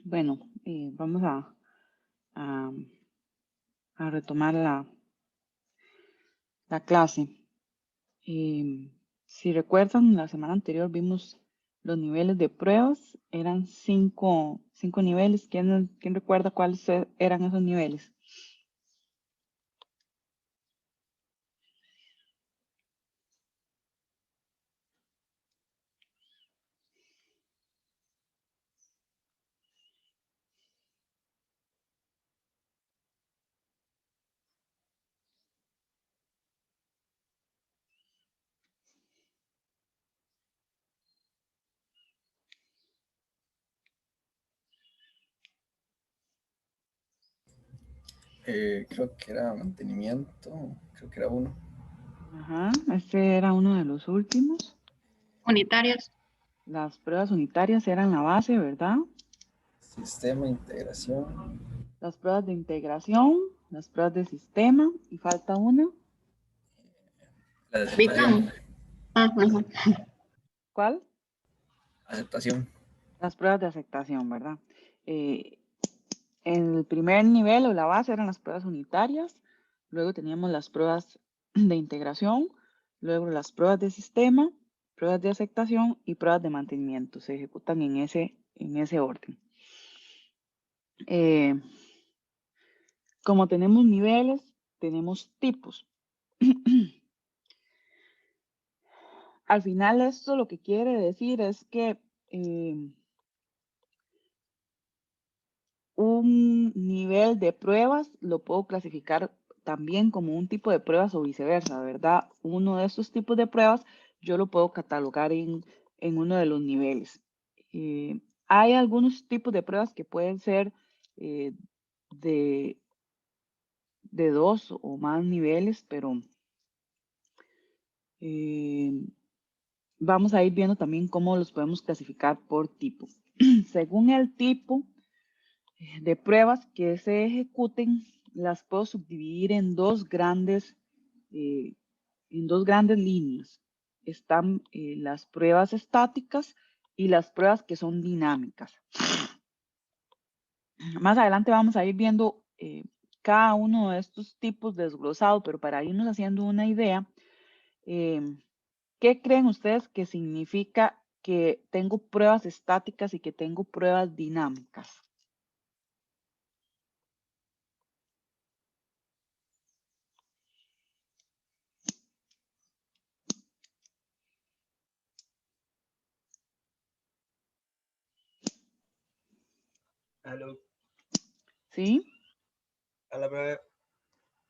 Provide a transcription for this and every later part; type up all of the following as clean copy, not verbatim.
Bueno, vamos a- a retomar la clase. Si recuerdan, la semana anterior vimos los niveles de pruebas. Eran cinco niveles. ¿Quién recuerda cuáles eran esos niveles? Creo que era mantenimiento, creo que era uno. Ajá, este era uno de los últimos. Unitarios. Las pruebas unitarias eran la base, ¿verdad? Sistema, integración. Las pruebas de integración, las pruebas de sistema, y falta una. La de aceptación. Bican. Ajá. ¿Cuál? Aceptación. Las pruebas de aceptación, ¿verdad? En el primer nivel o la base eran las pruebas unitarias, luego teníamos las pruebas de integración, luego las pruebas de sistema, pruebas de aceptación y pruebas de mantenimiento. Se ejecutan en ese orden. Como tenemos niveles, tenemos tipos. Al final esto lo que quiere decir es que un nivel de pruebas lo puedo clasificar también como un tipo de pruebas o viceversa, ¿verdad? Uno de estos tipos de pruebas yo lo puedo catalogar en uno de los niveles. Hay algunos tipos de pruebas que pueden ser de 2 o más niveles, pero vamos a ir viendo también cómo los podemos clasificar por tipo. Según el tipo de pruebas que se ejecuten, las puedo subdividir en dos grandes líneas. Están las pruebas estáticas y las pruebas que son dinámicas. Más adelante vamos a ir viendo cada uno de estos tipos desglosado, pero para irnos haciendo una idea, ¿qué creen ustedes que significa que tengo pruebas estáticas y que tengo pruebas dinámicas? Aló, ¿Sí? hola, profe.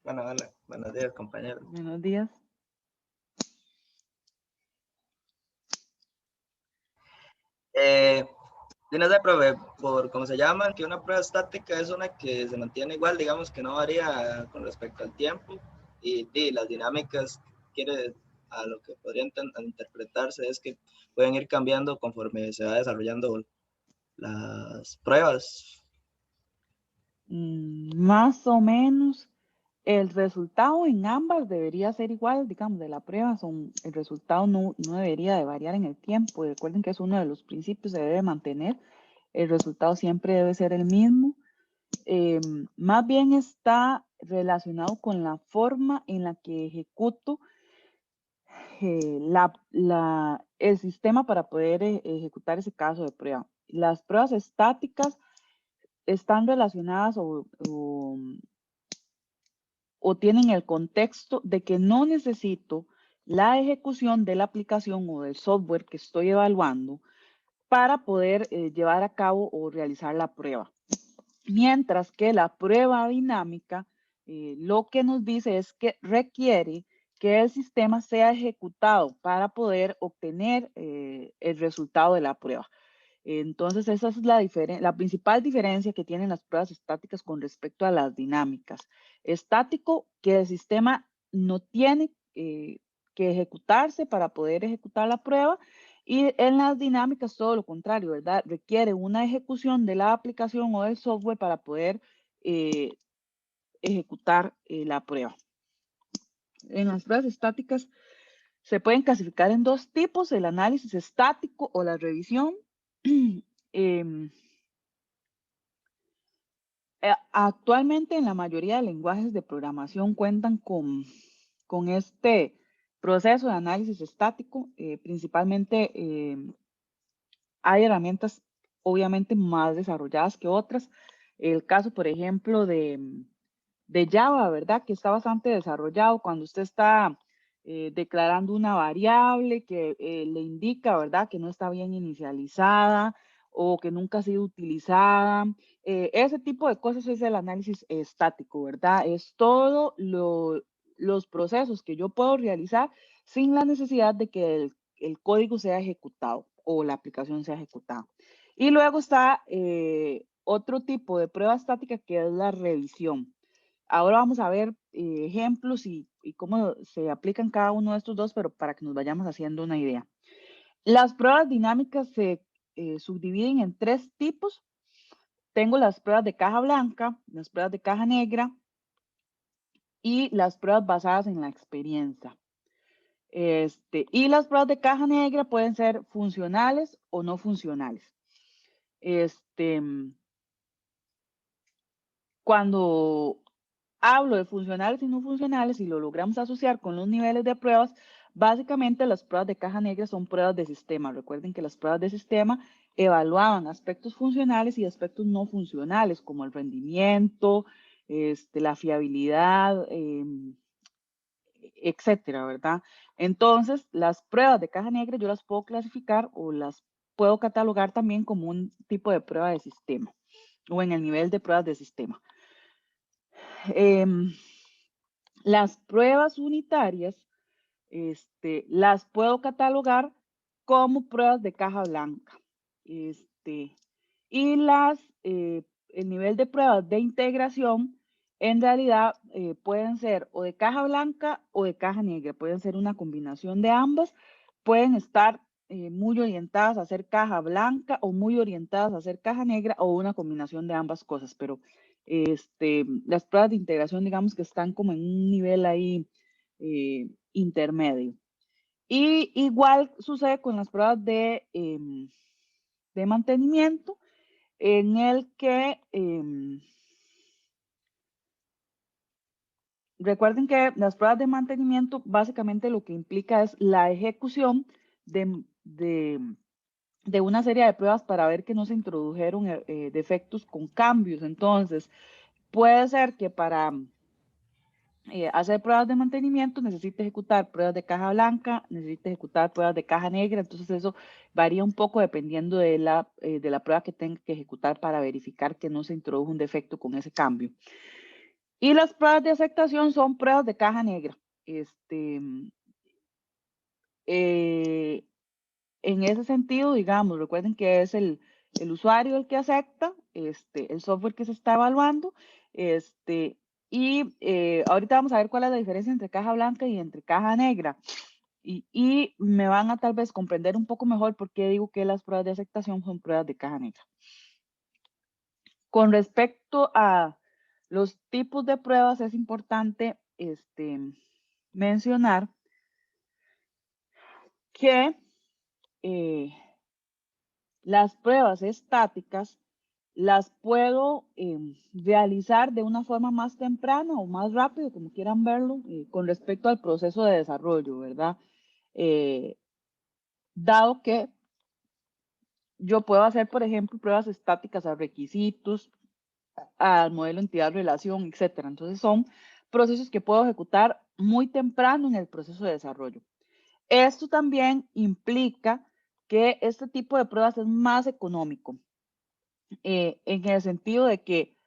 Bueno, hola, buenos días, compañeros. Buenos días. Yo no sé, profe, por cómo se llaman, que una prueba estática es una que se mantiene igual, digamos que no varía con respecto al tiempo, y las dinámicas quiere a lo que podría interpretarse es que pueden ir cambiando conforme se va desarrollando las pruebas. Más o menos. El resultado en ambas debería ser igual, digamos, de la prueba. El resultado no debería de variar en el tiempo. Recuerden que es uno de los principios, se debe mantener. El resultado siempre debe ser el mismo. Más bien está relacionado con la forma en la que ejecuto el sistema para poder ejecutar ese caso de prueba. Las pruebas estáticas están relacionadas o tienen el contexto de que no necesito la ejecución de la aplicación o del software que estoy evaluando para poder llevar a cabo o realizar la prueba. Mientras que la prueba dinámica lo que nos dice es que requiere que el sistema sea ejecutado para poder obtener el resultado de la prueba. Entonces, esa es la principal diferencia que tienen las pruebas estáticas con respecto a las dinámicas. Estático, que el sistema no tiene que ejecutarse para poder ejecutar la prueba, y en las dinámicas todo lo contrario, ¿verdad? Requiere una ejecución de la aplicación o del software para poder ejecutar la prueba. En las pruebas estáticas se pueden clasificar en dos tipos: el análisis estático o la revisión. Actualmente en la mayoría de lenguajes de programación cuentan con este proceso de análisis estático. Principalmente hay herramientas obviamente más desarrolladas que otras. El caso, por ejemplo, de Java, ¿verdad? Que está bastante desarrollado cuando usted está declarando una variable que le indica, ¿verdad? Que no está bien inicializada o que nunca ha sido utilizada. Ese tipo de cosas es el análisis estático, ¿verdad? Es todo los procesos que yo puedo realizar sin la necesidad de que el código sea ejecutado o la aplicación sea ejecutada. Y luego está otro tipo de prueba estática que es la revisión. Ahora vamos a ver ejemplos y cómo se aplican cada uno de estos dos, pero para que nos vayamos haciendo una idea. Las pruebas dinámicas se subdividen en 3 tipos. Tengo las pruebas de caja blanca, las pruebas de caja negra y las pruebas basadas en la experiencia. Y las pruebas de caja negra pueden ser funcionales o no funcionales. Cuando hablo de funcionales y no funcionales y lo logramos asociar con los niveles de pruebas, básicamente las pruebas de caja negra son pruebas de sistema. Recuerden que las pruebas de sistema evaluaban aspectos funcionales y aspectos no funcionales, como el rendimiento, la fiabilidad, etcétera, ¿verdad? Entonces, las pruebas de caja negra yo las puedo clasificar o las puedo catalogar también como un tipo de prueba de sistema o en el nivel de pruebas de sistema. Las pruebas unitarias las puedo catalogar como pruebas de caja blanca. Y el nivel de pruebas de integración en realidad pueden ser o de caja blanca o de caja negra, pueden ser una combinación de ambas, pueden estar muy orientadas a hacer caja blanca o muy orientadas a hacer caja negra o una combinación de ambas cosas, pero las pruebas de integración digamos que están como en un nivel ahí intermedio. Y igual sucede con las pruebas de mantenimiento, en el que recuerden que las pruebas de mantenimiento básicamente lo que implica es la ejecución de una serie de pruebas para ver que no se introdujeron defectos con cambios. Entonces, puede ser que para hacer pruebas de mantenimiento necesite ejecutar pruebas de caja blanca, necesite ejecutar pruebas de caja negra, entonces eso varía un poco dependiendo de la prueba que tenga que ejecutar para verificar que no se introdujo un defecto con ese cambio. Y las pruebas de aceptación son pruebas de caja negra. En ese sentido, digamos, recuerden que es el usuario el que acepta el software que se está evaluando. Ahorita vamos a ver cuál es la diferencia entre caja blanca y entre caja negra. Y me van a tal vez comprender un poco mejor por qué digo que las pruebas de aceptación son pruebas de caja negra. Con respecto a los tipos de pruebas, es importante mencionar que las pruebas estáticas las puedo realizar de una forma más temprana o más rápido, como quieran verlo, con respecto al proceso de desarrollo, ¿verdad? Dado que yo puedo hacer, por ejemplo, pruebas estáticas a requisitos, al modelo entidad-relación, etcétera. Entonces son procesos que puedo ejecutar muy temprano en el proceso de desarrollo. Esto también implica que este tipo de pruebas es más económico, en el sentido de que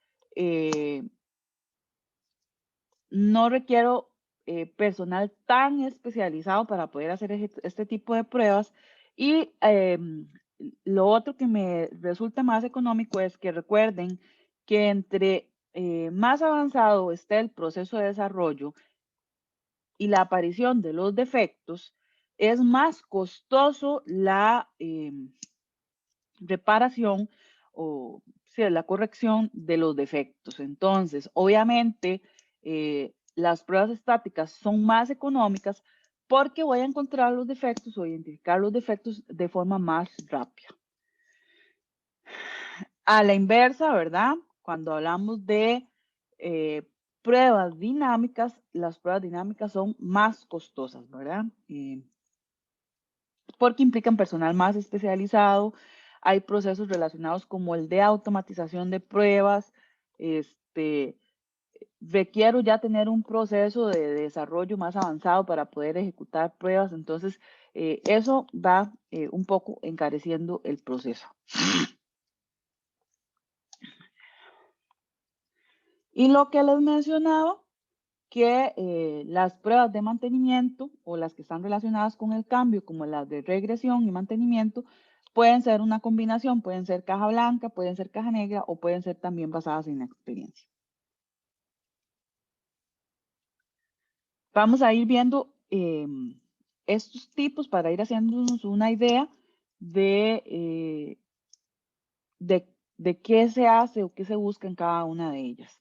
no requiero personal tan especializado para poder hacer este tipo de pruebas. Y lo otro que me resulta más económico es que recuerden que entre más avanzado esté el proceso de desarrollo y la aparición de los defectos, es más costoso la reparación o la corrección de los defectos. Entonces, obviamente, las pruebas estáticas son más económicas porque voy a encontrar los defectos o identificar los defectos de forma más rápida. A la inversa, ¿verdad? cuando hablamos de pruebas dinámicas, las pruebas dinámicas son más costosas, ¿verdad? Porque implican personal más especializado, hay procesos relacionados como el de automatización de pruebas, requiero ya tener un proceso de desarrollo más avanzado para poder ejecutar pruebas, entonces eso va un poco encareciendo el proceso. Y lo que les mencionaba, que las pruebas de mantenimiento o las que están relacionadas con el cambio, como las de regresión y mantenimiento, pueden ser una combinación, pueden ser caja blanca, pueden ser caja negra o pueden ser también basadas en la experiencia. Vamos a ir viendo estos tipos para ir haciéndonos una idea de qué se hace o qué se busca en cada una de ellas.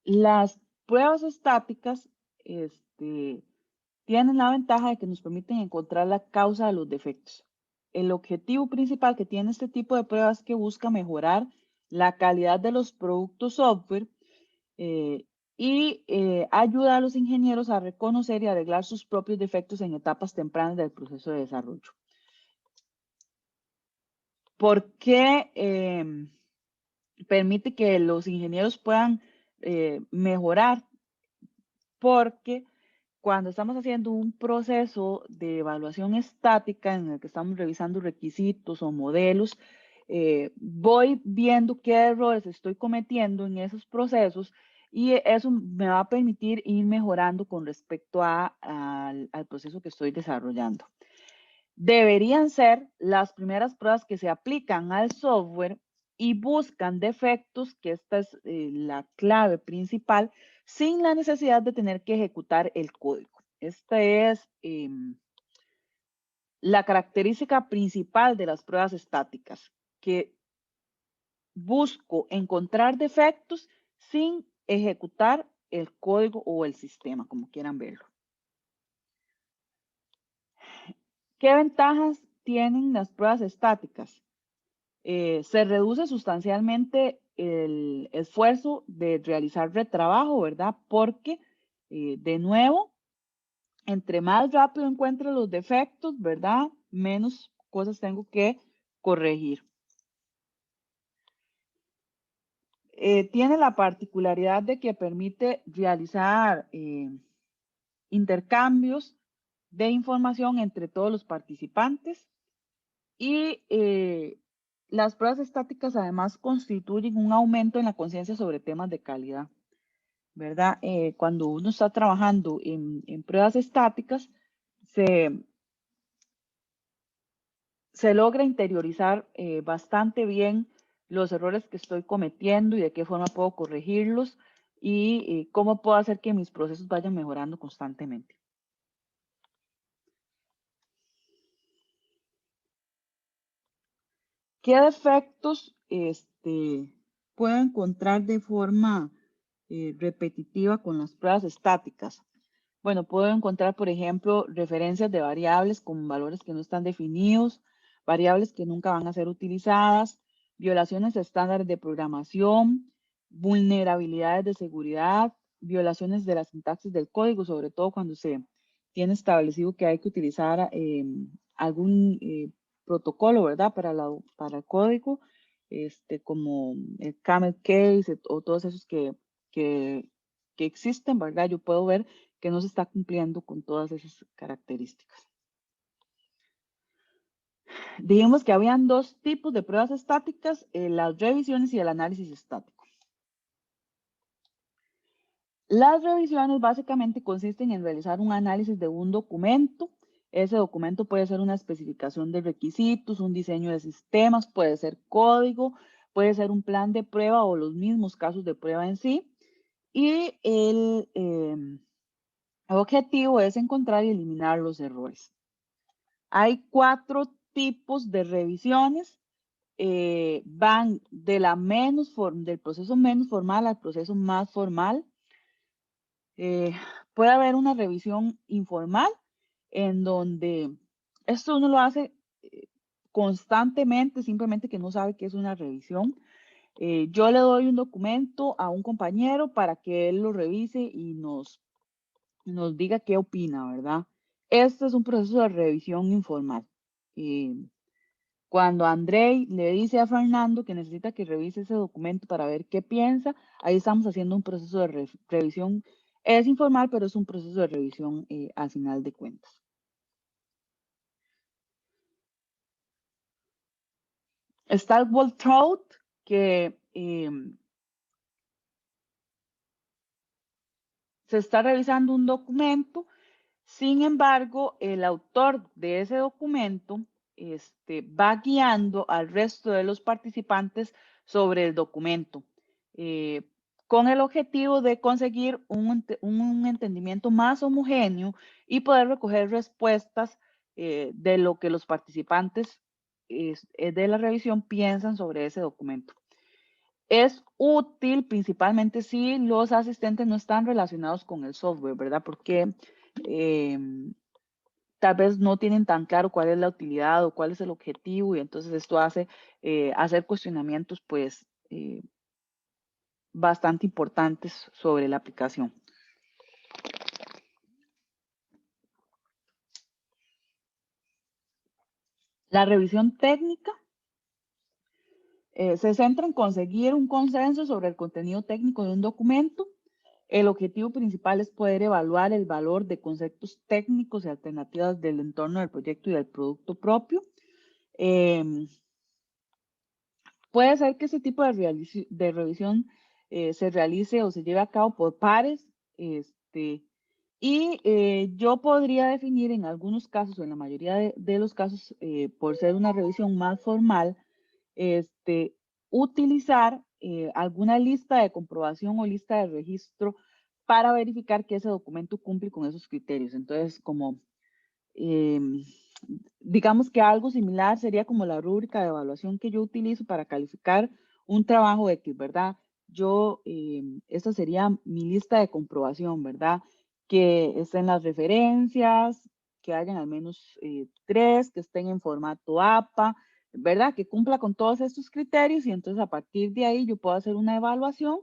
Las pruebas estáticas tienen la ventaja de que nos permiten encontrar la causa de los defectos. El objetivo principal que tiene este tipo de pruebas es que busca mejorar la calidad de los productos software y ayuda a los ingenieros a reconocer y arreglar sus propios defectos en etapas tempranas del proceso de desarrollo. ¿Por qué permite que los ingenieros puedan mejorar? Porque cuando estamos haciendo un proceso de evaluación estática en el que estamos revisando requisitos o modelos, voy viendo qué errores estoy cometiendo en esos procesos y eso me va a permitir ir mejorando con respecto al proceso que estoy desarrollando. Deberían ser las primeras pruebas que se aplican al software y buscan defectos, que esta es la clave principal, sin la necesidad de tener que ejecutar el código. Esta es la característica principal de las pruebas estáticas, que busco encontrar defectos sin ejecutar el código o el sistema, como quieran verlo. ¿Qué ventajas tienen las pruebas estáticas? Se reduce sustancialmente el esfuerzo de realizar retrabajo, ¿verdad? Porque, de nuevo, entre más rápido encuentre los defectos, ¿verdad? Menos cosas tengo que corregir. Tiene la particularidad de que permite realizar intercambios de información entre todos los participantes y las pruebas estáticas además constituyen un aumento en la conciencia sobre temas de calidad, ¿verdad? Cuando uno está trabajando en pruebas estáticas, se logra interiorizar bastante bien los errores que estoy cometiendo y de qué forma puedo corregirlos y cómo puedo hacer que mis procesos vayan mejorando constantemente. ¿Qué defectos puedo encontrar de forma repetitiva con las pruebas estáticas? Bueno, puedo encontrar, por ejemplo, referencias de variables con valores que no están definidos, variables que nunca van a ser utilizadas, violaciones a estándares de programación, vulnerabilidades de seguridad, violaciones de la sintaxis del código, sobre todo cuando se tiene establecido que hay que utilizar algún protocolo, ¿verdad? Para el código, como el camel case o todos esos que existen, ¿verdad? Yo puedo ver que no se está cumpliendo con todas esas características. Dijimos que habían dos tipos de pruebas estáticas, las revisiones y el análisis estático. Las revisiones básicamente consisten en realizar un análisis de un documento. Ese documento puede ser una especificación de requisitos, un diseño de sistemas, puede ser código, puede ser un plan de prueba o los mismos casos de prueba en sí. Y el objetivo es encontrar y eliminar los errores. Hay 4 tipos de revisiones. Van de del proceso menos formal al proceso más formal. Puede haber una revisión informal en donde esto uno lo hace constantemente, simplemente que no sabe qué es una revisión. Yo le doy un documento a un compañero para que él lo revise y nos diga qué opina, ¿verdad? Este es un proceso de revisión informal. Cuando Andrei le dice a Fernando que necesita que revise ese documento para ver qué piensa, ahí estamos haciendo un proceso de revisión. Es informal, pero es un proceso de revisión al final de cuentas. Está el walkthrough, que se está revisando un documento. Sin embargo, el autor de ese documento va guiando al resto de los participantes sobre el documento, con el objetivo de conseguir un entendimiento más homogéneo y poder recoger respuestas de lo que los participantes de la revisión piensan sobre ese documento. Es útil principalmente si los asistentes no están relacionados con el software, ¿verdad? Porque tal vez no tienen tan claro cuál es la utilidad o cuál es el objetivo, y entonces esto hace hacer cuestionamientos pues bastante importantes sobre la aplicación. La revisión técnica se centra en conseguir un consenso sobre el contenido técnico de un documento. El objetivo principal es poder evaluar el valor de conceptos técnicos y alternativas del entorno del proyecto y del producto propio. Puede ser que ese tipo de revisión se realice o se lleve a cabo por pares. Yo podría definir en algunos casos, o en la mayoría de los casos, por ser una revisión más formal, utilizar alguna lista de comprobación o lista de registro para verificar que ese documento cumple con esos criterios. Entonces, como digamos que algo similar sería como la rúbrica de evaluación que yo utilizo para calificar un trabajo X, ¿verdad? Esta sería mi lista de comprobación, ¿verdad? Que estén las referencias, que hayan al menos 3, que estén en formato APA, ¿verdad? Que cumpla con todos estos criterios, y entonces a partir de ahí yo puedo hacer una evaluación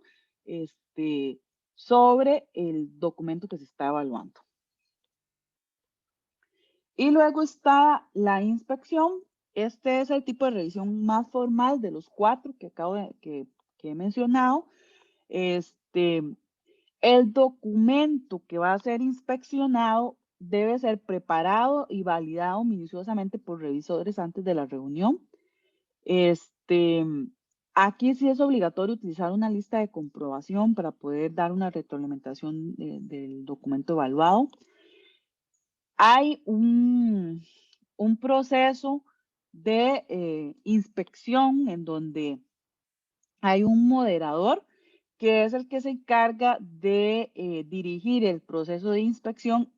sobre el documento que se está evaluando. Y luego está la inspección. Este es el tipo de revisión más formal de los 4 que que he mencionado. El documento que va a ser inspeccionado debe ser preparado y validado minuciosamente por revisores antes de la reunión. Aquí sí es obligatorio utilizar una lista de comprobación para poder dar una retroalimentación del documento evaluado. Hay un proceso de inspección en donde hay un moderador que es el que se encarga de dirigir el proceso de inspección,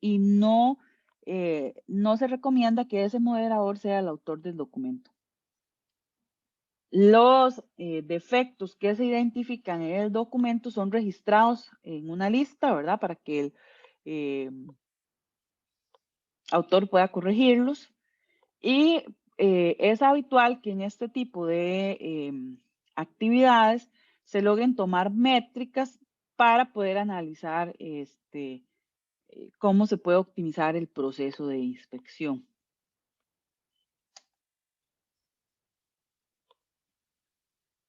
y no se recomienda que ese moderador sea el autor del documento. Los defectos que se identifican en el documento son registrados en una lista, ¿verdad? Para que el autor pueda corregirlos. Y es habitual que en este tipo de actividades se logren tomar métricas para poder analizar cómo se puede optimizar el proceso de inspección.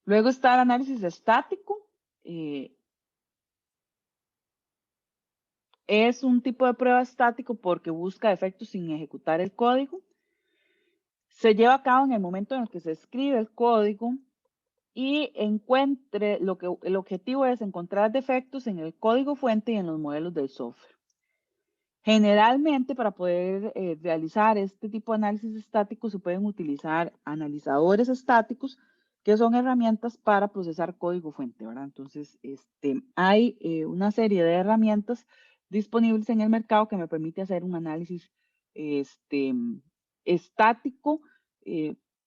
Luego está el análisis estático. Es un tipo de prueba estático porque busca efectos sin ejecutar el código. Se lleva a cabo en el momento en el que se escribe el código y el objetivo es encontrar defectos en el código fuente y en los modelos del software. Generalmente, para poder realizar este tipo de análisis estático, se pueden utilizar analizadores estáticos, que son herramientas para procesar código fuente, ¿verdad? Entonces, hay una serie de herramientas disponibles en el mercado que me permite hacer un análisis estático.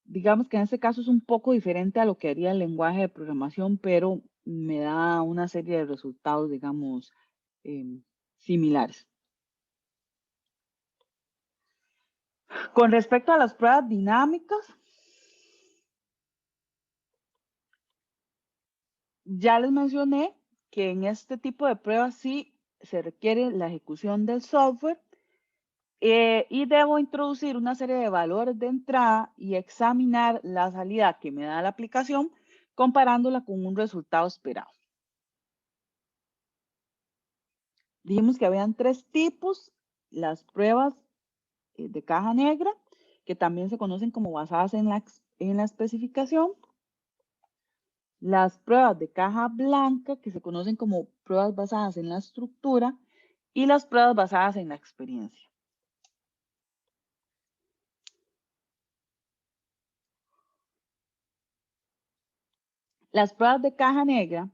Digamos que en este caso es un poco diferente a lo que haría el lenguaje de programación, pero me da una serie de resultados, digamos, similares. Con respecto a las pruebas dinámicas, ya les mencioné que en este tipo de pruebas sí se requiere la ejecución del software y debo introducir una serie de valores de entrada y examinar la salida que me da la aplicación comparándola con un resultado esperado. Dijimos que habían 3 tipos, las pruebas de caja negra, que también se conocen como basadas en la especificación, las pruebas de caja blanca, que se conocen como pruebas basadas en la estructura, y las pruebas basadas en la experiencia. Las pruebas de caja negra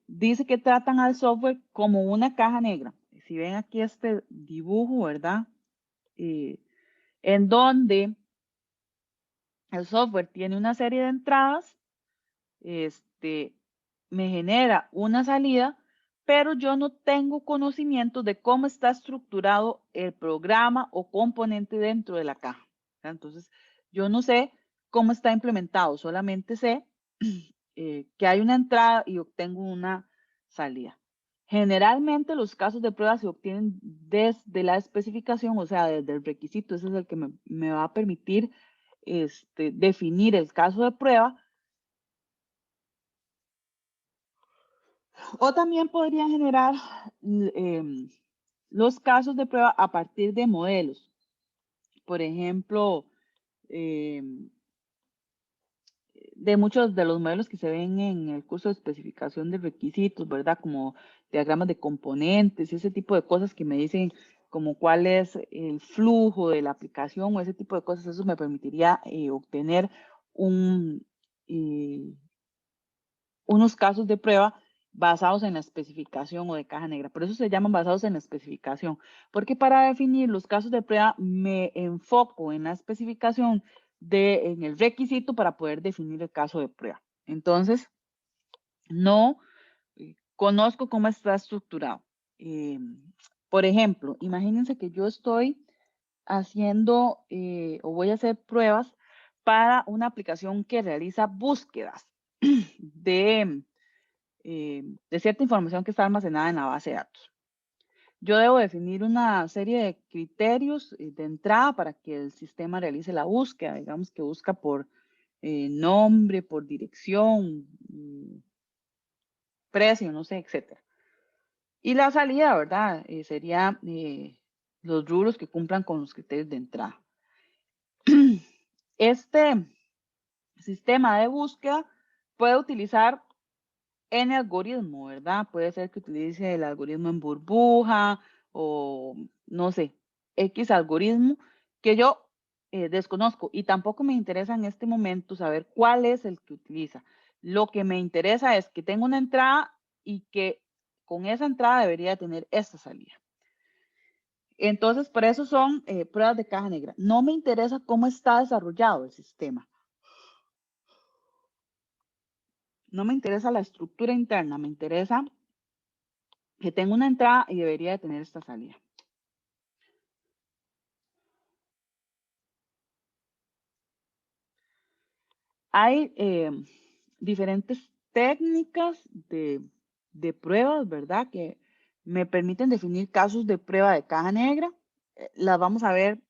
dice que tratan al software como una caja negra. Si ven aquí este dibujo, ¿verdad? En donde el software tiene una serie de entradas, me genera una salida, pero yo no tengo conocimiento de cómo está estructurado el programa o componente dentro de la caja. Entonces, yo no sé cómo está implementado, solamente sé que hay una entrada y obtengo una salida. Generalmente los casos de prueba se obtienen desde la especificación, o sea, desde el requisito. Ese es el que me va a permitir definir el caso de prueba. O también podría generar los casos de prueba a partir de modelos. Por ejemplo, de muchos de los modelos que se ven en el curso de especificación de requisitos, ¿verdad? Como diagramas de componentes, ese tipo de cosas que me dicen como cuál es el flujo de la aplicación o ese tipo de cosas. Eso me permitiría obtener unos casos de prueba basados en la especificación o de caja negra. Por eso se llaman basados en la especificación, porque para definir los casos de prueba me enfoco en la especificación en el requisito para poder definir el caso de prueba. Entonces, no conozco cómo está estructurado. Por ejemplo, imagínense que yo estoy haciendo o voy a hacer pruebas para una aplicación que realiza búsquedas de cierta información que está almacenada en la base de datos. Yo debo definir una serie de criterios de entrada para que el sistema realice la búsqueda, digamos que busca por nombre, por dirección, precio, no sé, etc. Y la salida, ¿verdad? Sería los rubros que cumplan con los criterios de entrada. Este sistema de búsqueda puede utilizar N algoritmo, ¿verdad? Puede ser que utilice el algoritmo en burbuja o no sé, X algoritmo que yo desconozco y tampoco me interesa en este momento saber cuál es el que utiliza. Lo que me interesa es que tenga una entrada y que con esa entrada debería tener esta salida. Entonces, por eso son pruebas de caja negra. No me interesa cómo está desarrollado el sistema. No me interesa la estructura interna, me interesa que tenga una entrada y debería de tener esta salida. Hay diferentes técnicas de pruebas, ¿verdad? Que me permiten definir casos de prueba de caja negra. Las vamos a ver.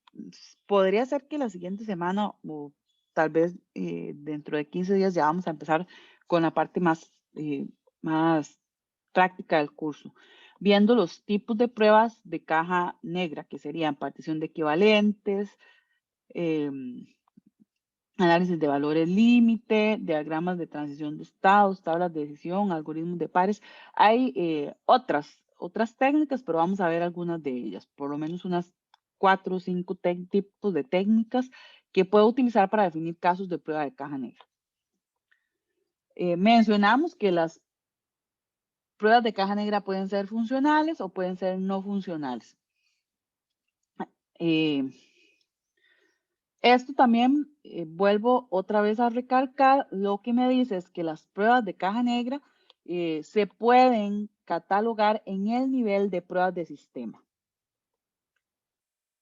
Podría ser que la siguiente semana o tal vez dentro de 15 días ya vamos a empezar con la parte más práctica del curso. Viendo los tipos de pruebas de caja negra, que serían partición de equivalentes, análisis de valores límite, diagramas de transición de estados, tablas de decisión, algoritmos de pares. Hay otras técnicas, pero vamos a ver algunas de ellas, por lo menos unas 4 o 5 tipos de técnicas que puedo utilizar para definir casos de prueba de caja negra. Mencionamos que las pruebas de caja negra pueden ser funcionales o pueden ser no funcionales. Esto también vuelvo otra vez a recalcar, lo que me dice es que las pruebas de caja negra se pueden catalogar en el nivel de pruebas de sistema.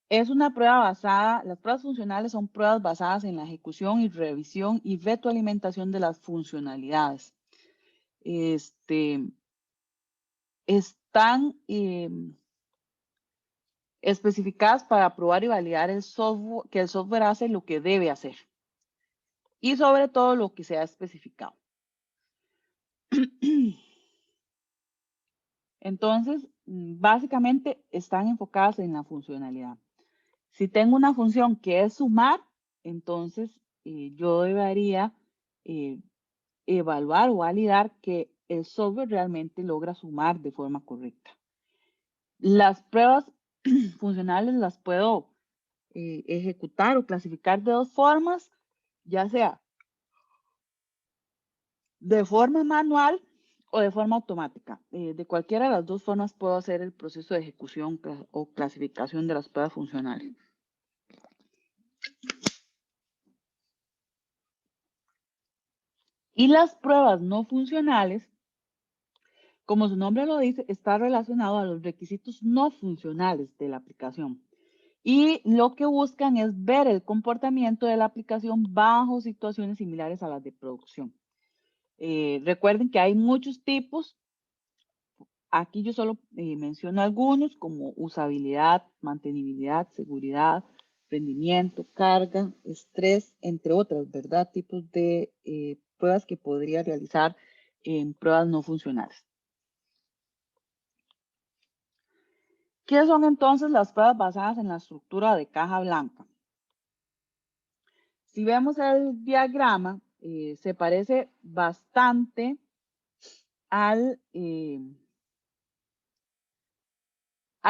Es una prueba basada, las pruebas funcionales son pruebas basadas en la ejecución y revisión y retroalimentación de las funcionalidades. Están especificadas para probar y validar el software, que el software hace lo que debe hacer. Y sobre todo lo que se ha especificado. Entonces, básicamente están enfocadas en la funcionalidad. Si tengo una función que es sumar, entonces yo debería evaluar o validar que el software realmente logra sumar de forma correcta. Las pruebas funcionales las puedo ejecutar o clasificar de dos formas, ya sea de forma manual o de forma automática. De cualquiera de las dos formas puedo hacer el proceso de ejecución o clasificación de las pruebas funcionales. Y las pruebas no funcionales, como su nombre lo dice, está relacionado a los requisitos no funcionales de la aplicación. Y lo que buscan es ver el comportamiento de la aplicación bajo situaciones similares a las de producción. Recuerden que hay muchos tipos. Aquí yo solo menciono algunos como usabilidad, mantenibilidad, seguridad, rendimiento, carga, estrés, entre otras, ¿verdad? Tipos de pruebas que podría realizar en pruebas no funcionales. ¿Qué son entonces las pruebas basadas en la estructura de caja blanca? Si vemos el diagrama, se parece bastante al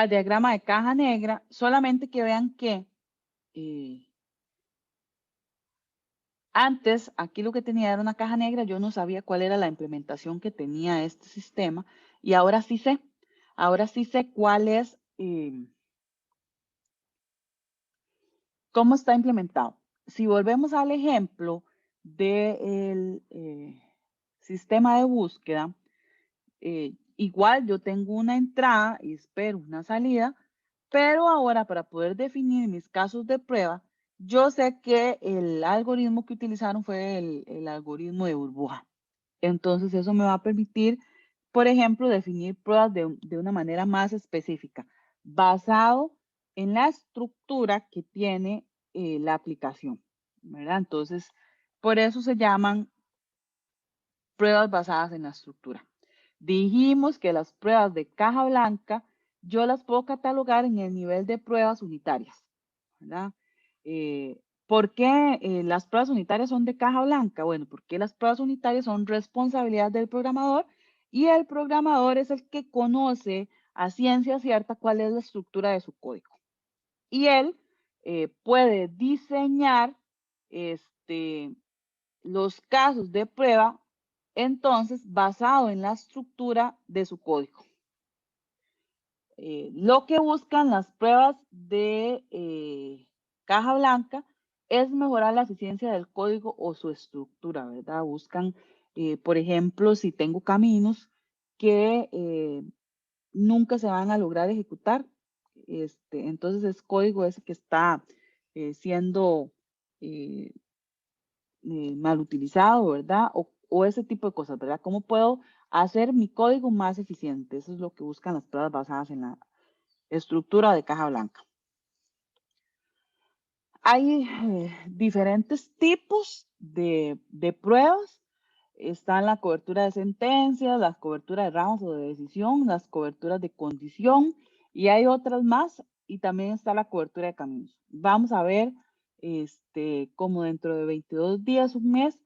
diagrama de caja negra, solamente que vean que antes aquí lo que tenía era una caja negra, yo no sabía cuál era la implementación que tenía este sistema y ahora sí sé cuál es, cómo está implementado. Si volvemos al ejemplo del sistema de búsqueda, igual yo tengo una entrada y espero una salida, pero ahora para poder definir mis casos de prueba, yo sé que el algoritmo que utilizaron fue el algoritmo de burbuja. Entonces eso me va a permitir, por ejemplo, definir pruebas de una manera más específica, basado en la estructura que tiene la aplicación, ¿verdad? Entonces, por eso se llaman pruebas basadas en la estructura. Dijimos que las pruebas de caja blanca yo las puedo catalogar en el nivel de pruebas unitarias, ¿verdad? ¿Por qué las pruebas unitarias son de caja blanca? Bueno, porque las pruebas unitarias son responsabilidad del programador y el programador es el que conoce a ciencia cierta cuál es la estructura de su código. Y él puede diseñar los casos de prueba entonces basado en la estructura de su código. Lo que buscan las pruebas de caja blanca es mejorar la eficiencia del código o su estructura, ¿verdad? Buscan, por ejemplo, si tengo caminos que nunca se van a lograr ejecutar, entonces es código ese que está siendo mal utilizado, ¿verdad? O ese tipo de cosas, ¿verdad? ¿Cómo puedo hacer mi código más eficiente? Eso es lo que buscan las pruebas basadas en la estructura de caja blanca. Hay diferentes tipos de pruebas. Está la cobertura de sentencias, las coberturas de ramos o de decisión, las coberturas de condición y hay otras más y también está la cobertura de caminos. Vamos a ver como dentro de 22 días, un mes,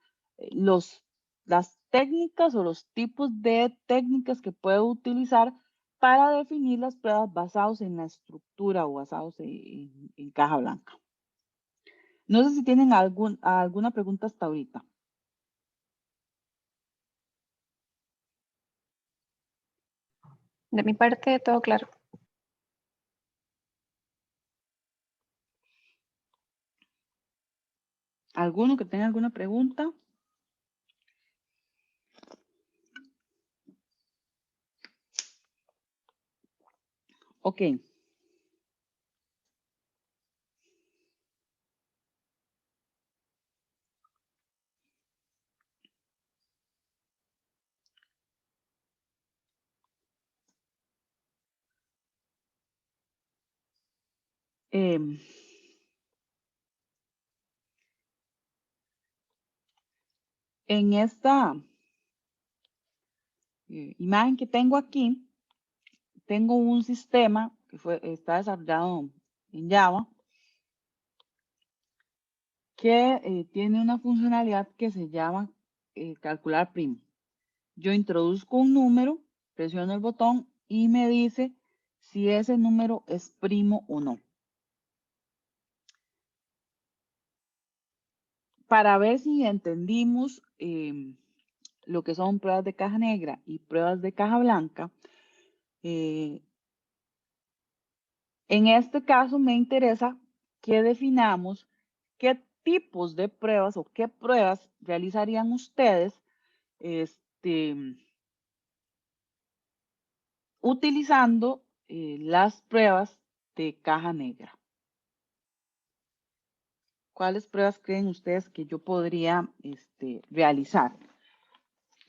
las técnicas o los tipos de técnicas que puedo utilizar para definir las pruebas basados en la estructura o basados en caja blanca. No sé si tienen alguna pregunta hasta ahorita. De mi parte, todo claro. ¿Alguno que tenga alguna pregunta? Ok. em, en esta imagen que tengo aquí, tengo un sistema que está desarrollado en Java que tiene una funcionalidad que se llama calcular primo. Yo introduzco un número, presiono el botón y me dice si ese número es primo o no. Para ver si entendimos lo que son pruebas de caja negra y pruebas de caja blanca, en este caso me interesa que definamos qué tipos de pruebas o qué pruebas realizarían ustedes utilizando las pruebas de caja negra. ¿Cuáles pruebas creen ustedes que yo podría realizar?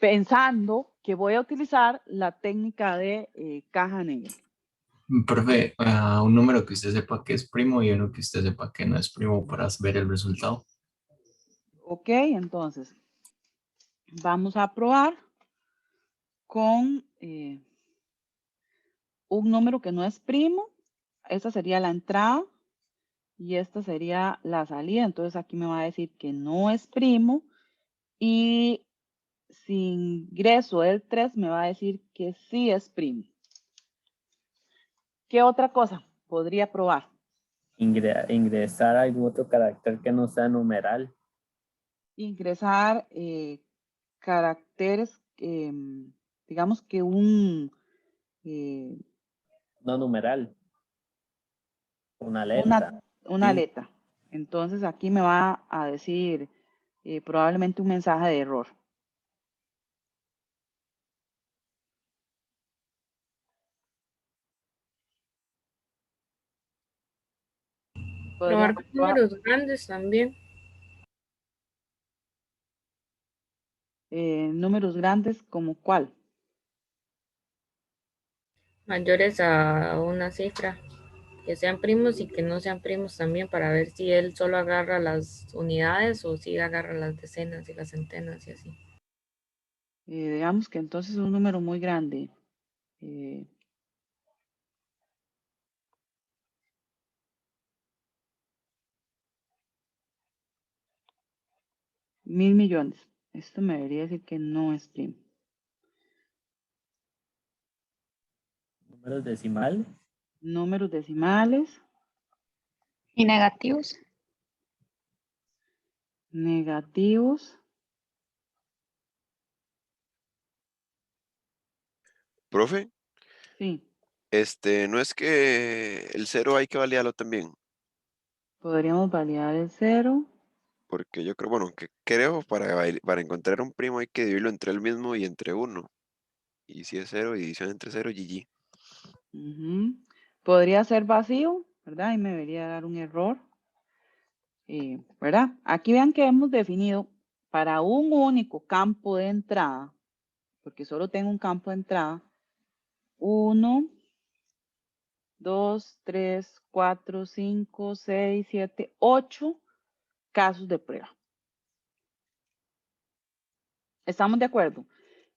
Pensando que voy a utilizar la técnica de caja negra. Profe, un número que usted sepa que es primo y uno que usted sepa que no es primo para ver el resultado. Ok, entonces vamos a probar con un número que no es primo. Esta sería la entrada y esta sería la salida. Entonces aquí me va a decir que no es primo y si ingreso el 3 me va a decir que sí es primo. ¿Qué otra cosa podría probar? Ingresar algún otro carácter que no sea numeral. Ingresar caracteres, digamos que No numeral. Una letra. una Sí. letra. Entonces aquí me va a decir probablemente un mensaje de error. Probar Podríamos con probar números grandes también, números grandes como cuál. mayores a una cifra, que sean primos y que no sean primos también, para ver si él solo agarra las unidades o si agarra las decenas y las centenas y así. Digamos que entonces es un número muy grande. 1.000 millones. Esto me debería decir que no es primo. Números decimales. Números decimales. Y negativos. Negativos. Profe, Sí, no es que el cero hay que validarlo también, podríamos validar el 0. porque yo creo, bueno, que creo para encontrar un primo hay que dividirlo entre el mismo y entre uno. Y si es cero, división entre cero, GG. Podría ser vacío, ¿verdad? Y me debería dar un error. ¿Verdad? Aquí vean que hemos definido para un único campo de entrada, porque solo tengo un campo de entrada, 1, 2, 3, 4, 5, 6, 7, 8 casos de prueba. ¿Estamos de acuerdo?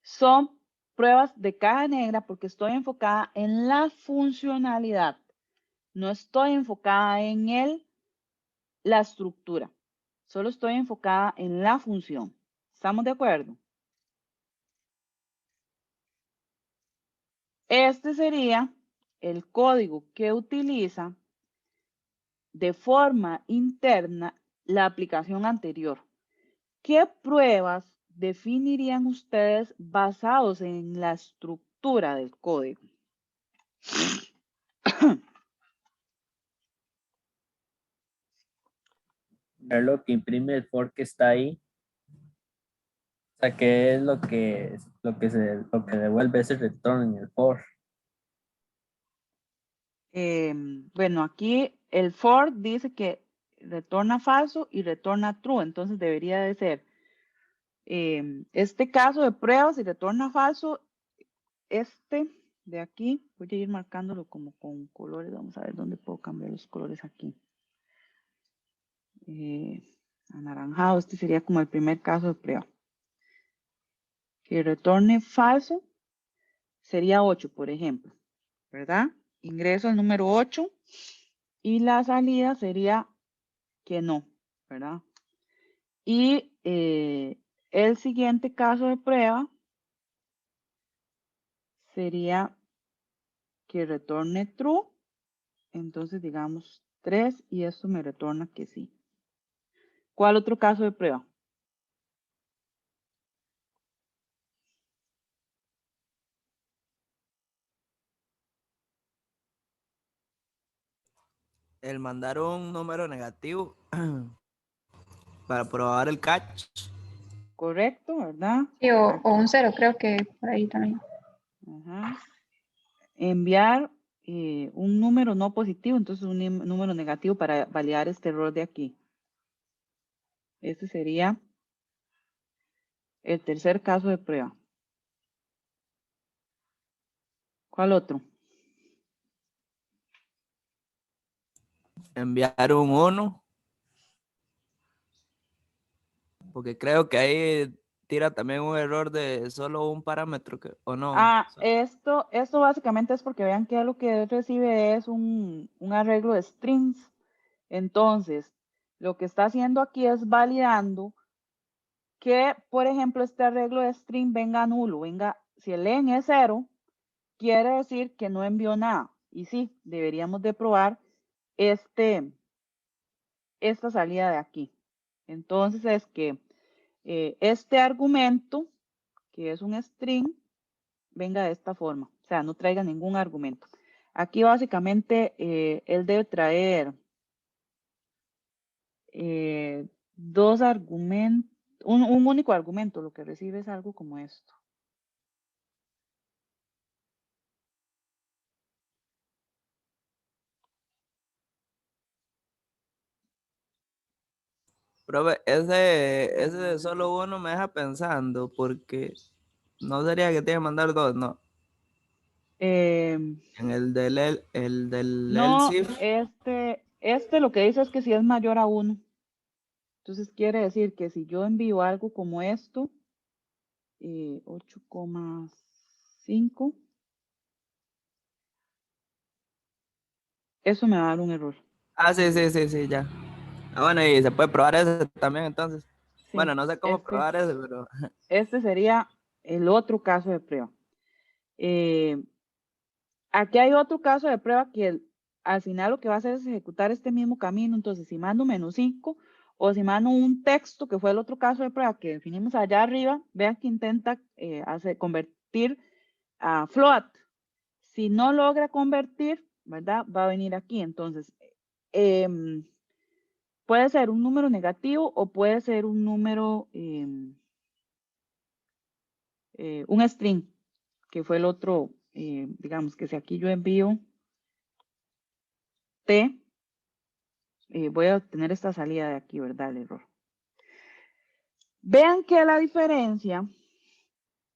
Son pruebas de caja negra porque estoy enfocada en la funcionalidad. No estoy enfocada en la estructura. Solo estoy enfocada en la función. ¿Estamos de acuerdo? Este sería el código que utiliza de forma interna la aplicación anterior. ¿Qué pruebas definirían ustedes basados en la estructura del código? Ver lo que imprime el for que está ahí. O sea, qué es lo que devuelve ese retorno en el for. Bueno, aquí el for dice que retorna falso y retorna true, entonces debería de ser este caso de pruebas y retorna falso, de aquí. Voy a ir marcándolo como con colores. Vamos a ver dónde puedo cambiar los colores aquí. Anaranjado, este sería como el primer caso de prueba. Que retorne falso sería 8, por ejemplo, ¿verdad? Ingreso al número 8 y la salida sería que no, ¿verdad? Y el siguiente caso de prueba sería que retorne true. Entonces digamos 3 y esto me retorna que sí. ¿Cuál otro caso de prueba? El mandar un número negativo para probar el catch. Correcto, ¿verdad? Sí, o un 0, creo que por ahí también. Ajá. Enviar un número no positivo, entonces un número negativo para validar este error de aquí. Este sería el tercer caso de prueba. ¿Cuál otro? Enviar un 1. Porque creo que ahí tira también un error de solo un parámetro, ¿o no? Esto básicamente es porque vean que lo que recibe es un arreglo de strings. Entonces, lo que está haciendo aquí es validando que, por ejemplo, este arreglo de string venga nulo. Si el len es 0, quiere decir que no envió nada. Y sí, deberíamos de probar esta salida de aquí. Entonces es que este argumento, que es un string, venga de esta forma. O sea, no traiga ningún argumento. Aquí básicamente él debe traer dos argumentos, un único argumento. Lo que recibe es algo como esto. Profe, ese de solo uno me deja pensando, porque no sería que tiene que mandar 2, no. En el del No, ELSIF. este lo que dice es que si es mayor a 1. Entonces quiere decir que si yo envío algo como esto, 8,5, eso me va a dar un error. Sí, ya. Bueno, y se puede probar ese también entonces. Sí, bueno, no sé cómo probar ese, pero... Este sería el otro caso de prueba. Aquí hay otro caso de prueba que al final lo que va a hacer es ejecutar este mismo camino. Entonces, si mando -5 o si mando un texto, que fue el otro caso de prueba que definimos allá arriba, vean que intenta convertir a float. Si no logra convertir, ¿verdad? Va a venir aquí. Entonces, puede ser un número negativo o puede ser un número, un string, que fue el otro, digamos que si aquí yo envío T, voy a obtener esta salida de aquí, ¿verdad? El error. Vean que la diferencia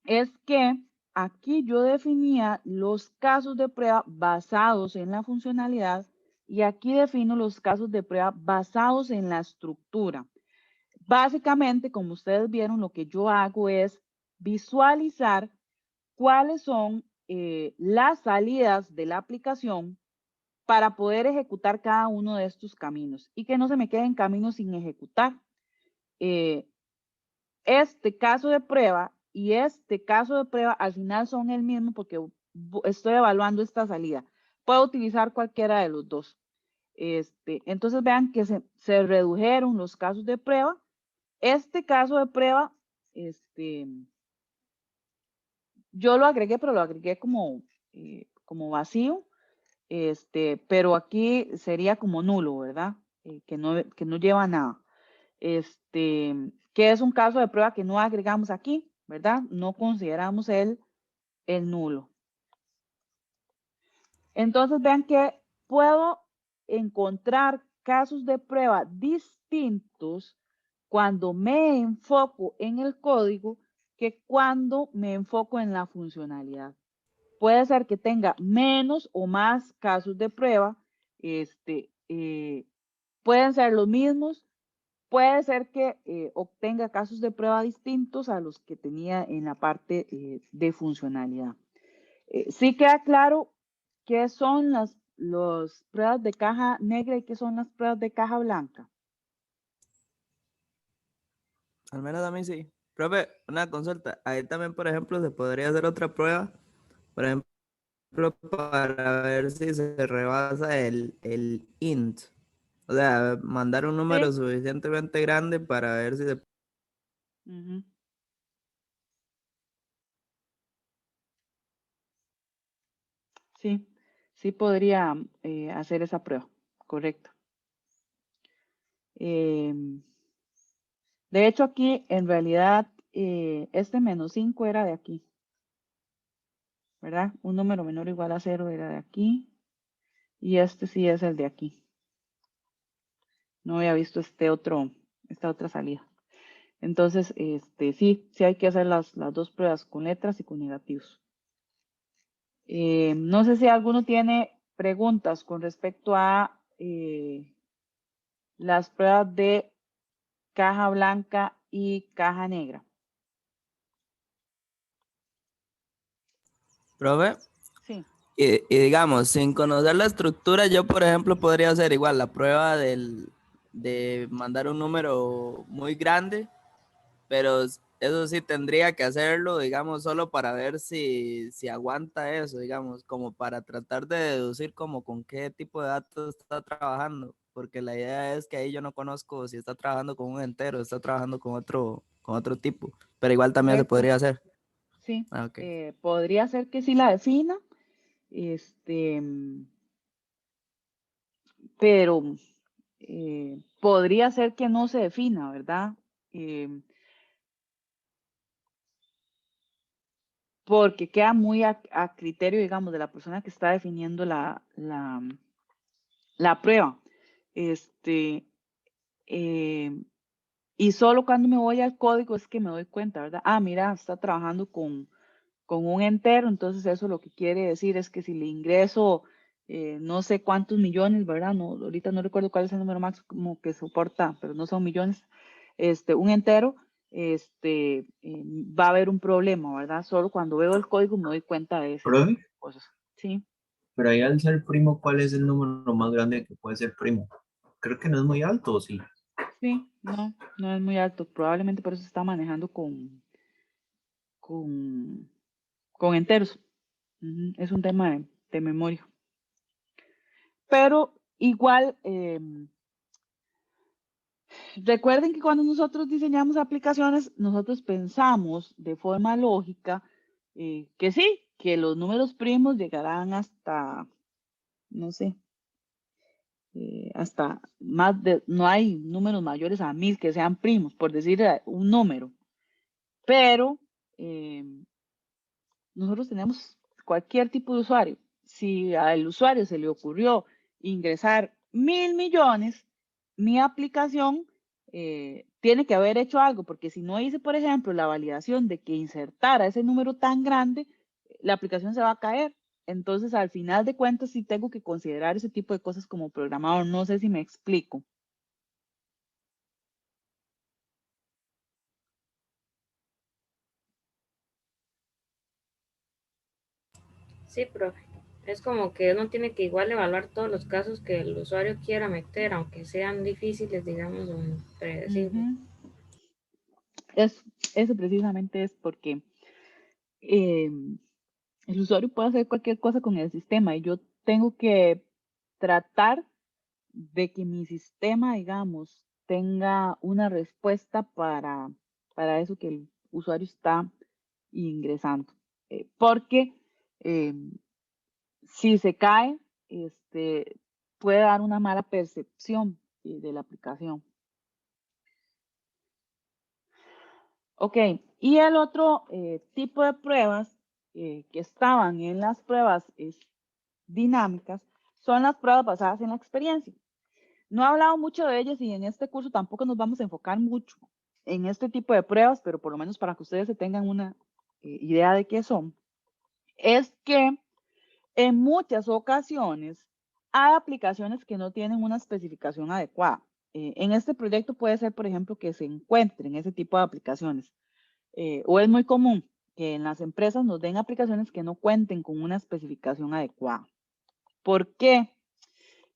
es que aquí yo definía los casos de prueba basados en la funcionalidad y aquí defino los casos de prueba basados en la estructura. Básicamente, como ustedes vieron, lo que yo hago es visualizar cuáles son las salidas de la aplicación para poder ejecutar cada uno de estos caminos y que no se me queden caminos sin ejecutar. Este caso de prueba y este caso de prueba al final son el mismo porque estoy evaluando esta salida. Puedo utilizar cualquiera de los dos. Entonces vean que se redujeron los casos de prueba. Este caso de prueba, yo lo agregué, pero lo agregué como vacío. Pero aquí sería como nulo, ¿verdad? Que no lleva nada. Que es un caso de prueba que no agregamos aquí, ¿verdad? No consideramos el nulo. Entonces vean que puedo encontrar casos de prueba distintos cuando me enfoco en el código que cuando me enfoco en la funcionalidad. puede ser que tenga menos o más casos de prueba, pueden ser los mismos, puede ser que obtenga casos de prueba distintos a los que tenía en la parte de funcionalidad. Sí queda claro qué son las pruebas de caja negra y qué son las pruebas de caja blanca. Al menos a mí sí. Profe, una consulta. Ahí también, por ejemplo, se podría hacer otra prueba, por ejemplo, para ver si se rebasa el int. O sea, mandar un número Sí. suficientemente grande para ver si se... Ujú. Sí, sí podría hacer esa prueba, correcto. De hecho, aquí en realidad este -5 era de aquí, ¿verdad? Un número menor o igual a 0 era de aquí y este sí es el de aquí. No había visto esta otra salida. Entonces, sí hay que hacer las dos pruebas con letras y con negativos. No sé si alguno tiene preguntas con respecto a las pruebas de caja blanca y caja negra. Profe, Sí. y digamos, sin conocer la estructura, yo, por ejemplo, podría hacer igual la prueba de mandar un número muy grande, pero eso sí tendría que hacerlo, digamos, solo para ver si aguanta eso, digamos, como para tratar de deducir como con qué tipo de datos está trabajando, porque la idea es que ahí yo no conozco si está trabajando con un entero, está trabajando con otro tipo, pero igual también se Correcto. podría hacer. Sí. Ah, ok. Podría ser que sí la defina, pero podría ser que no se defina, ¿verdad? Porque queda muy a criterio, digamos, de la persona que está definiendo la prueba. Y solo cuando me voy al código es que me doy cuenta, ¿verdad? Ah, mira, está trabajando con un entero, entonces eso lo que quiere decir es que si le ingreso no sé cuántos millones, ¿verdad? No, ahorita no recuerdo cuál es el número máximo que soporta, pero no son millones, un entero, va a haber un problema, ¿verdad? Solo cuando veo el código me doy cuenta de ese tipo Profe, de cosas. Sí, pero ahí al ser primo, ¿cuál es el número más grande que puede ser primo? Creo que no es muy alto, ¿o sí? sí, no es muy alto, probablemente por eso se está manejando con enteros. Ujú, es un tema de memoria. Pero igual, recuerden que cuando nosotros diseñamos aplicaciones, nosotros pensamos de forma lógica que sí, que los números primos llegarán hasta, no sé, hasta más de, no hay números mayores a 1000 que sean primos, por decir un número. Pero nosotros tenemos cualquier tipo de usuario. Si al usuario se le ocurrió ingresar 1000 millones, mi aplicación tiene que haber hecho algo, porque si no hice, por ejemplo, la validación de que insertara ese número tan grande, la aplicación se va a caer. Entonces, al final de cuentas, sí tengo que considerar ese tipo de cosas como programador. No sé si me explico. Sí, profe. Es como que uno tiene que igual evaluar todos los casos que el usuario quiera meter, aunque sean difíciles, digamos, o impredecibles. Ujú. Eso precisamente es porque el usuario puede hacer cualquier cosa con el sistema y yo tengo que tratar de que mi sistema, digamos, tenga una respuesta para eso que el usuario está ingresando. Porque eh, si se cae, puede dar una mala percepción de la aplicación. Ok, y el otro tipo de pruebas que estaban en las pruebas dinámicas son las pruebas basadas en la experiencia. No he hablado mucho de ellas y en este curso tampoco nos vamos a enfocar mucho en este tipo de pruebas, pero por lo menos para que ustedes se tengan una idea de qué son. es que en muchas ocasiones hay aplicaciones que no tienen una especificación adecuada. En este proyecto puede ser, por ejemplo, que se encuentren ese tipo de aplicaciones. O es muy común que en las empresas nos den aplicaciones que no cuenten con una especificación adecuada. ¿Por qué?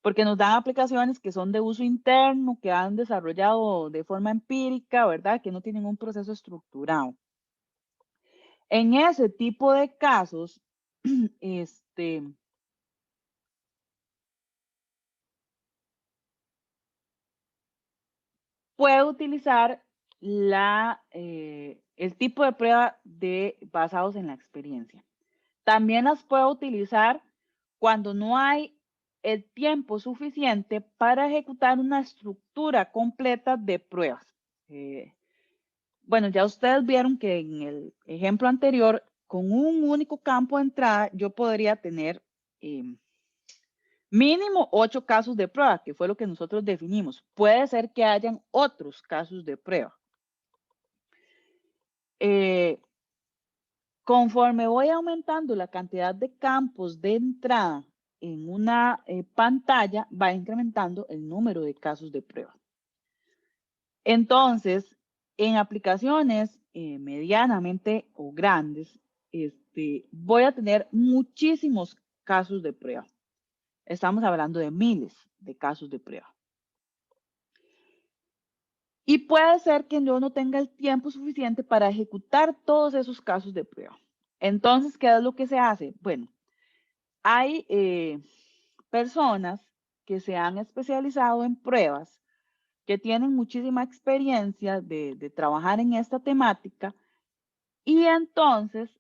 Porque nos dan aplicaciones que son de uso interno, que han desarrollado de forma empírica, ¿verdad? Que no tienen un proceso estructurado. En ese tipo de casos, puede utilizar el tipo de prueba basados en la experiencia. También las puede utilizar cuando no hay el tiempo suficiente para ejecutar una estructura completa de pruebas. Bueno, ya ustedes vieron que en el ejemplo anterior, con un único campo de entrada, yo podría tener mínimo 8 casos de prueba, que fue lo que nosotros definimos. Puede ser que hayan otros casos de prueba. Conforme voy aumentando la cantidad de campos de entrada en una pantalla, va incrementando el número de casos de prueba. Entonces, en aplicaciones medianamente o grandes, voy a tener muchísimos casos de prueba. Estamos hablando de miles de casos de prueba. Y puede ser que yo no tenga el tiempo suficiente para ejecutar todos esos casos de prueba. Entonces, ¿qué es lo que se hace? Bueno, hay personas que se han especializado en pruebas, que tienen muchísima experiencia de trabajar en esta temática, y entonces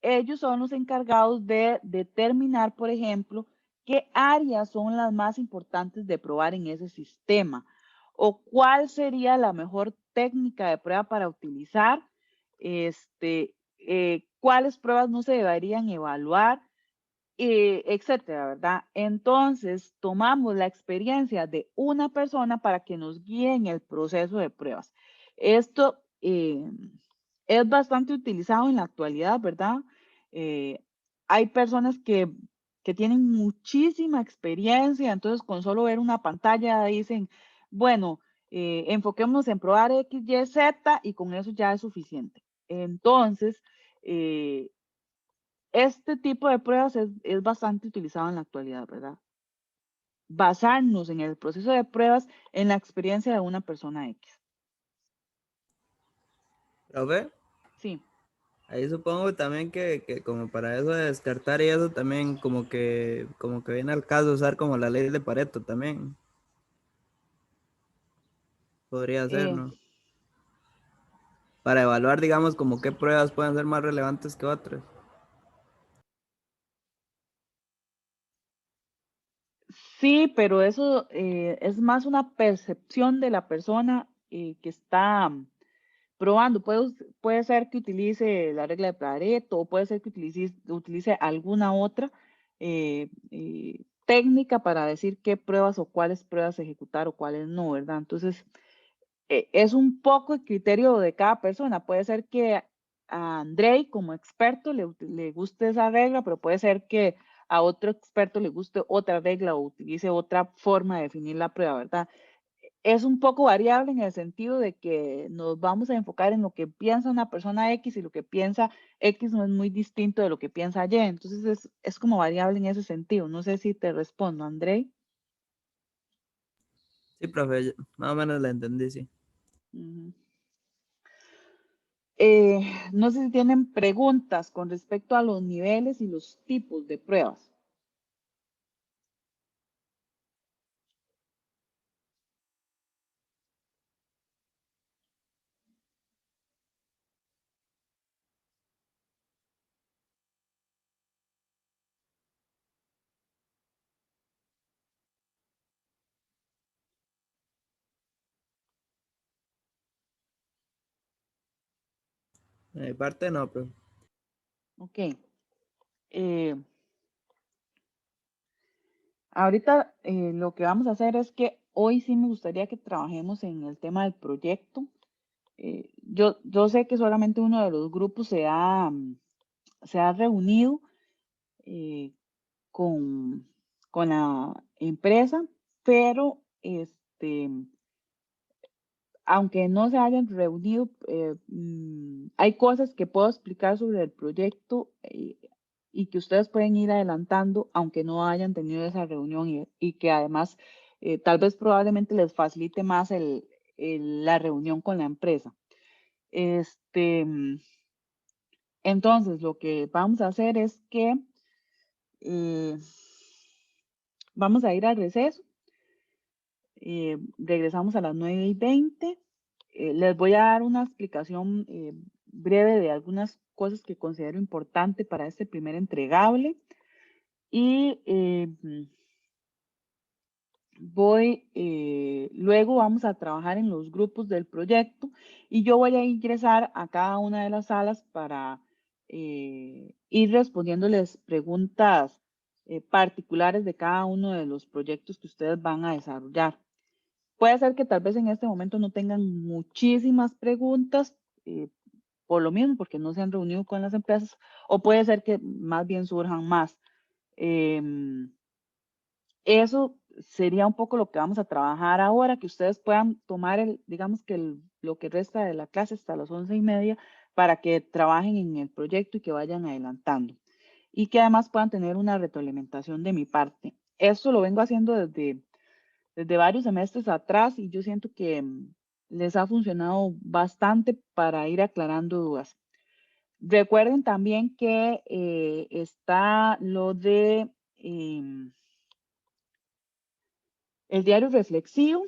ellos son los encargados de determinar, por ejemplo, qué áreas son las más importantes de probar en ese sistema o cuál sería la mejor técnica de prueba para utilizar, cuáles pruebas no se deberían evaluar, etcétera, ¿verdad? Entonces, tomamos la experiencia de una persona para que nos guíe en el proceso de pruebas. Esto es bastante utilizado en la actualidad, ¿verdad? Hay personas que tienen muchísima experiencia, entonces con solo ver una pantalla dicen, bueno, enfoquémonos en probar X, Y, Z y con eso ya es suficiente. Entonces, este tipo de pruebas es bastante utilizado en la actualidad, ¿verdad? Basarnos en el proceso de pruebas en la experiencia de una persona X. ¿Profe? Sí. Ahí supongo también que como para eso de descartar y eso también como que viene al caso usar como la ley de Pareto también. Podría ser, ¿no? Para evaluar, digamos, como qué pruebas pueden ser más relevantes que otras. Sí, pero eso es más una percepción de la persona que está probando. Puede ser que utilice la regla de Pareto o puede ser que utilice alguna otra técnica para decir qué pruebas o cuáles pruebas ejecutar o cuáles no, ¿verdad? Entonces, es un poco el criterio de cada persona. Puede ser que a Andrei como experto le guste esa regla, pero puede ser que a otro experto le guste otra regla o utilice otra forma de definir la prueba, ¿verdad? Es un poco variable en el sentido de que nos vamos a enfocar en lo que piensa una persona X y lo que piensa X no es muy distinto de lo que piensa Y. Entonces es como variable en ese sentido. No sé si te respondo, Andrei. Sí, profe, más o menos la entendí, sí. No sé si tienen preguntas con respecto a los niveles y los tipos de pruebas. De mi parte no, profe. Ok. Ahorita lo que vamos a hacer es que hoy sí me gustaría que trabajemos en el tema del proyecto. Yo sé que solamente uno de los grupos se ha reunido, con, la empresa, pero aunque no se hayan reunido, hay cosas que puedo explicar sobre el proyecto y que ustedes pueden ir adelantando, aunque no hayan tenido esa reunión y que además tal vez probablemente les facilite más la reunión con la empresa. Entonces, lo que vamos a hacer es que vamos a ir al receso. Regresamos a las 9:20. Les voy a dar una explicación breve de algunas cosas que considero importante para este primer entregable. Y luego vamos a trabajar en los grupos del proyecto y yo voy a ingresar a cada una de las salas para ir respondiéndoles preguntas particulares de cada uno de los proyectos que ustedes van a desarrollar. Puede ser que tal vez en este momento no tengan muchísimas preguntas, por lo mismo, porque no se han reunido con las empresas, o puede ser que más bien surjan más. Eso sería un poco lo que vamos a trabajar ahora, que ustedes puedan tomar digamos que lo que resta de la clase hasta las 11:30 para que trabajen en el proyecto y que vayan adelantando. Y que además puedan tener una retroalimentación de mi parte. Esto lo vengo haciendo desde varios semestres atrás y yo siento que les ha funcionado bastante para ir aclarando dudas. Recuerden también que está lo de el diario reflexivo,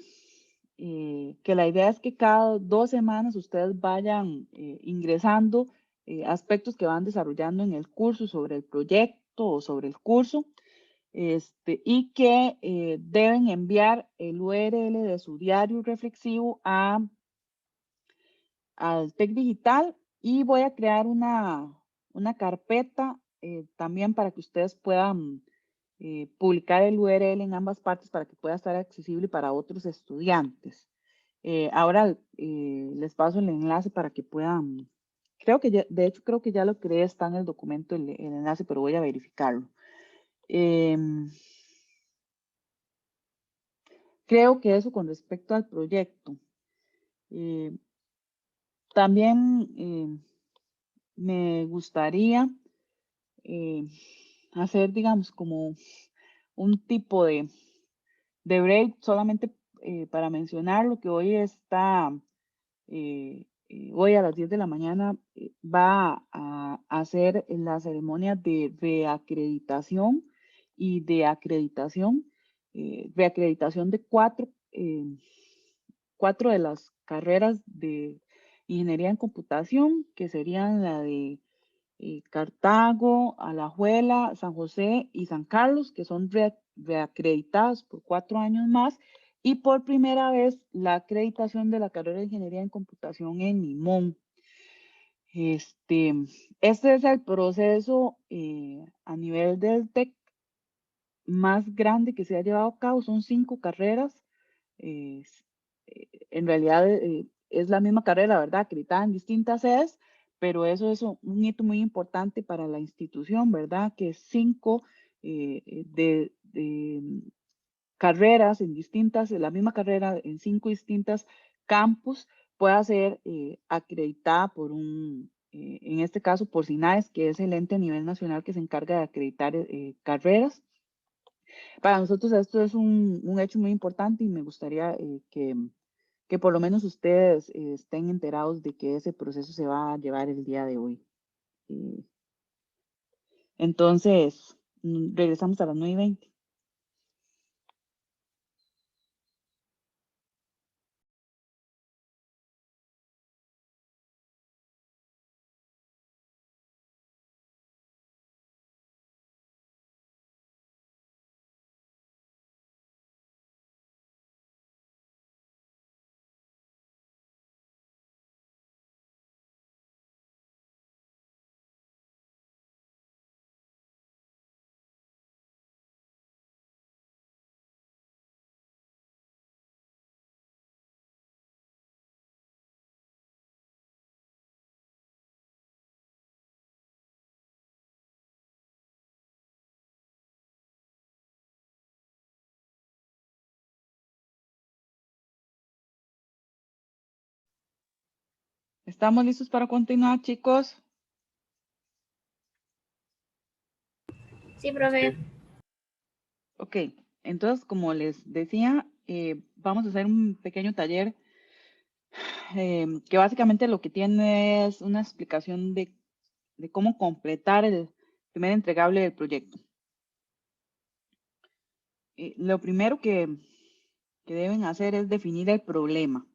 que la idea es que cada 2 semanas ustedes vayan ingresando aspectos que van desarrollando en el curso sobre el proyecto o sobre el curso. Y que deben enviar el URL de su diario reflexivo al TEC Digital y voy a crear una carpeta también para que ustedes puedan publicar el URL en ambas partes para que pueda estar accesible para otros estudiantes. Ahora les paso el enlace para que puedan, de hecho creo que ya lo creé, está en el documento el enlace, pero voy a verificarlo. Creo que eso con respecto al proyecto. También me gustaría hacer, digamos, como un tipo de break solamente para mencionar lo que hoy está, hoy a las 10 de la mañana va a hacer la ceremonia de reacreditación y de acreditación. Reacreditación de 4 de las carreras de ingeniería en computación, que serían la de Cartago, Alajuela, San José y San Carlos, que son reacreditadas por 4 años más, y por primera vez la acreditación de la carrera de ingeniería en computación en Limón. Este es el proceso a nivel del TEC más grande que se ha llevado a cabo. Son 5 carreras. En realidad es la misma carrera, ¿verdad? Acreditada en distintas sedes, pero eso es un hito muy importante para la institución, ¿verdad? Que 5 de carreras en distintas, la misma carrera en 5 distintas campus pueda ser acreditada por en este caso por SINAES, que es el ente a nivel nacional que se encarga de acreditar carreras. Para nosotros esto es un hecho muy importante y me gustaría que por lo menos ustedes estén enterados de que ese proceso se va a llevar el día de hoy. Entonces, regresamos a las 9:20. ¿Estamos listos para continuar, chicos? Sí, profe. Ok, entonces, como les decía, vamos a hacer un pequeño taller que básicamente lo que tiene es una explicación de cómo completar el primer entregable del proyecto. Lo primero que deben hacer es definir el problema.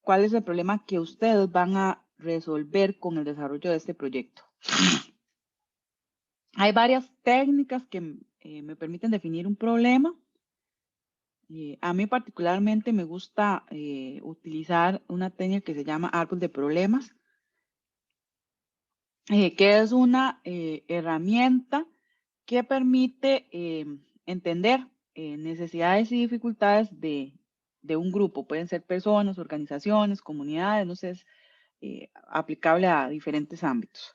¿Cuál es el problema que ustedes van a resolver con el desarrollo de este proyecto? Hay varias técnicas que me permiten definir un problema. A mí particularmente me gusta utilizar una técnica que se llama árbol de problemas, que es una herramienta que permite entender necesidades y dificultades de un grupo. Pueden ser personas, organizaciones, comunidades, no sé, es aplicable a diferentes ámbitos.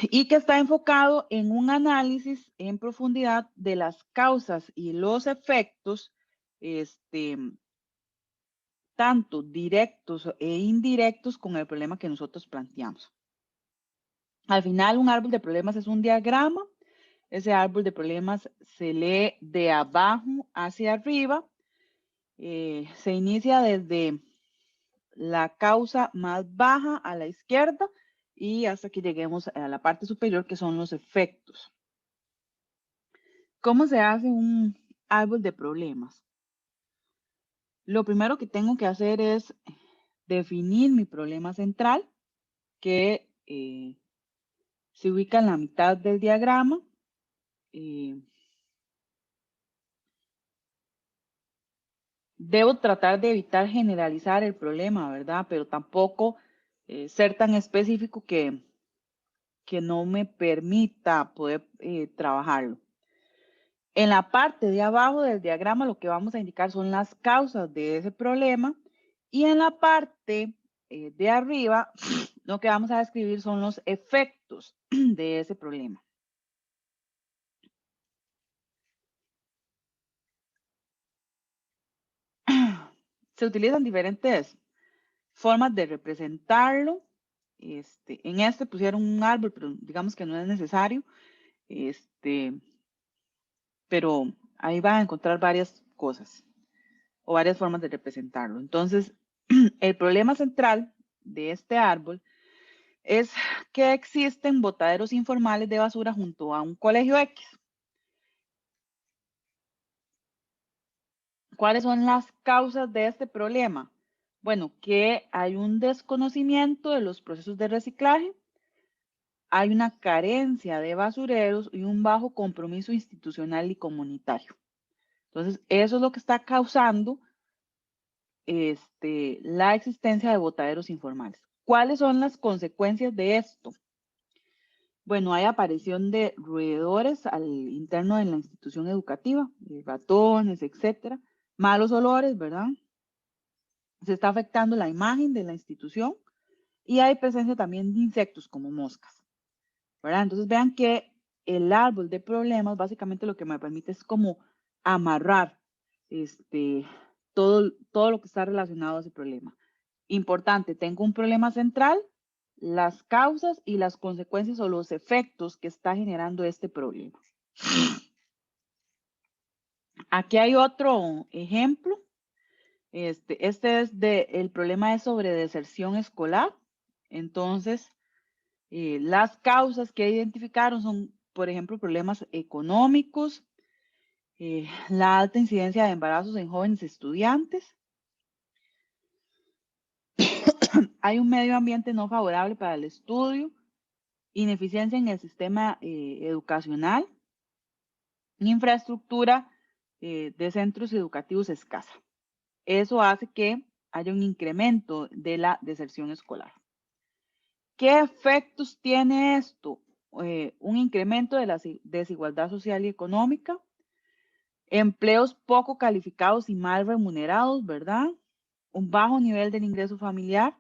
Y que está enfocado en un análisis en profundidad de las causas y los efectos, tanto directos e indirectos con el problema que nosotros planteamos. Al final, un árbol de problemas es un diagrama. Ese árbol de problemas se lee de abajo hacia arriba. Se inicia desde la causa más baja a la izquierda y hasta que lleguemos a la parte superior, que son los efectos. ¿Cómo se hace un árbol de problemas? Lo primero que tengo que hacer es definir mi problema central, que se ubica en la mitad del diagrama. Debo tratar de evitar generalizar el problema, ¿verdad? Pero tampoco ser tan específico que no me permita poder trabajarlo. En la parte de abajo del diagrama lo que vamos a indicar son las causas de ese problema y en la parte de arriba lo que vamos a describir son los efectos de ese problema. Se utilizan diferentes formas de representarlo. En este pusieron un árbol, pero digamos que no es necesario. Pero ahí van a encontrar varias cosas o varias formas de representarlo. Entonces, el problema central de este árbol es que existen botaderos informales de basura junto a un colegio X. ¿Cuáles son las causas de este problema? Bueno, que hay un desconocimiento de los procesos de reciclaje, hay una carencia de basureros y un bajo compromiso institucional y comunitario. Entonces, eso es lo que está causando la existencia de botaderos informales. ¿Cuáles son las consecuencias de esto? Bueno, hay aparición de roedores al interno de la institución educativa, ratones, etcétera, malos olores, ¿verdad? Se está afectando la imagen de la institución y hay presencia también de insectos como moscas, ¿verdad? Entonces vean que el árbol de problemas básicamente lo que me permite es como amarrar todo lo que está relacionado a ese problema. Importante, tengo un problema central, las causas y las consecuencias o los efectos que está generando este problema. Aquí hay otro ejemplo. Este es el problema es sobre deserción escolar. Entonces, las causas que identificaron son, por ejemplo, problemas económicos, la alta incidencia de embarazos en jóvenes estudiantes. Hay un medio ambiente no favorable para el estudio, ineficiencia en el sistema educacional, infraestructura de centros educativos escasa. Eso hace que haya un incremento de la deserción escolar. ¿Qué efectos tiene esto? Un incremento de la desigualdad social y económica, empleos poco calificados y mal remunerados, ¿verdad? Un bajo nivel del ingreso familiar,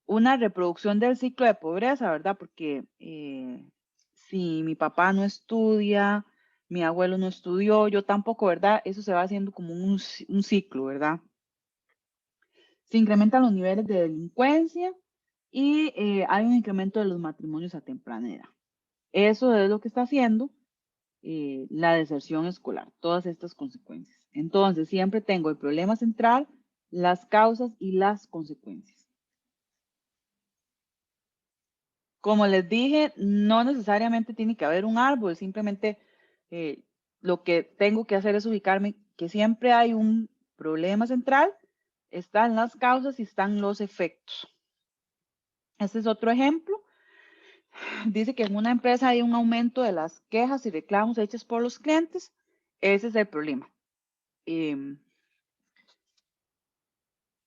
una reproducción del ciclo de pobreza, ¿verdad? Porque si mi papá no estudia, mi abuelo no estudió, yo tampoco, ¿verdad? Eso se va haciendo como un ciclo, ¿verdad? Se incrementan los niveles de delincuencia y hay un incremento de los matrimonios a temprana edad. Eso es lo que está haciendo la deserción escolar, todas estas consecuencias. Entonces, siempre tengo el problema central, las causas y las consecuencias. Como les dije, no necesariamente tiene que haber un árbol, simplemente lo que tengo que hacer es ubicarme que siempre hay un problema central, están las causas y están los efectos. Este es otro ejemplo. Dice que en una empresa hay un aumento de las quejas y reclamos hechos por los clientes. Ese es el problema.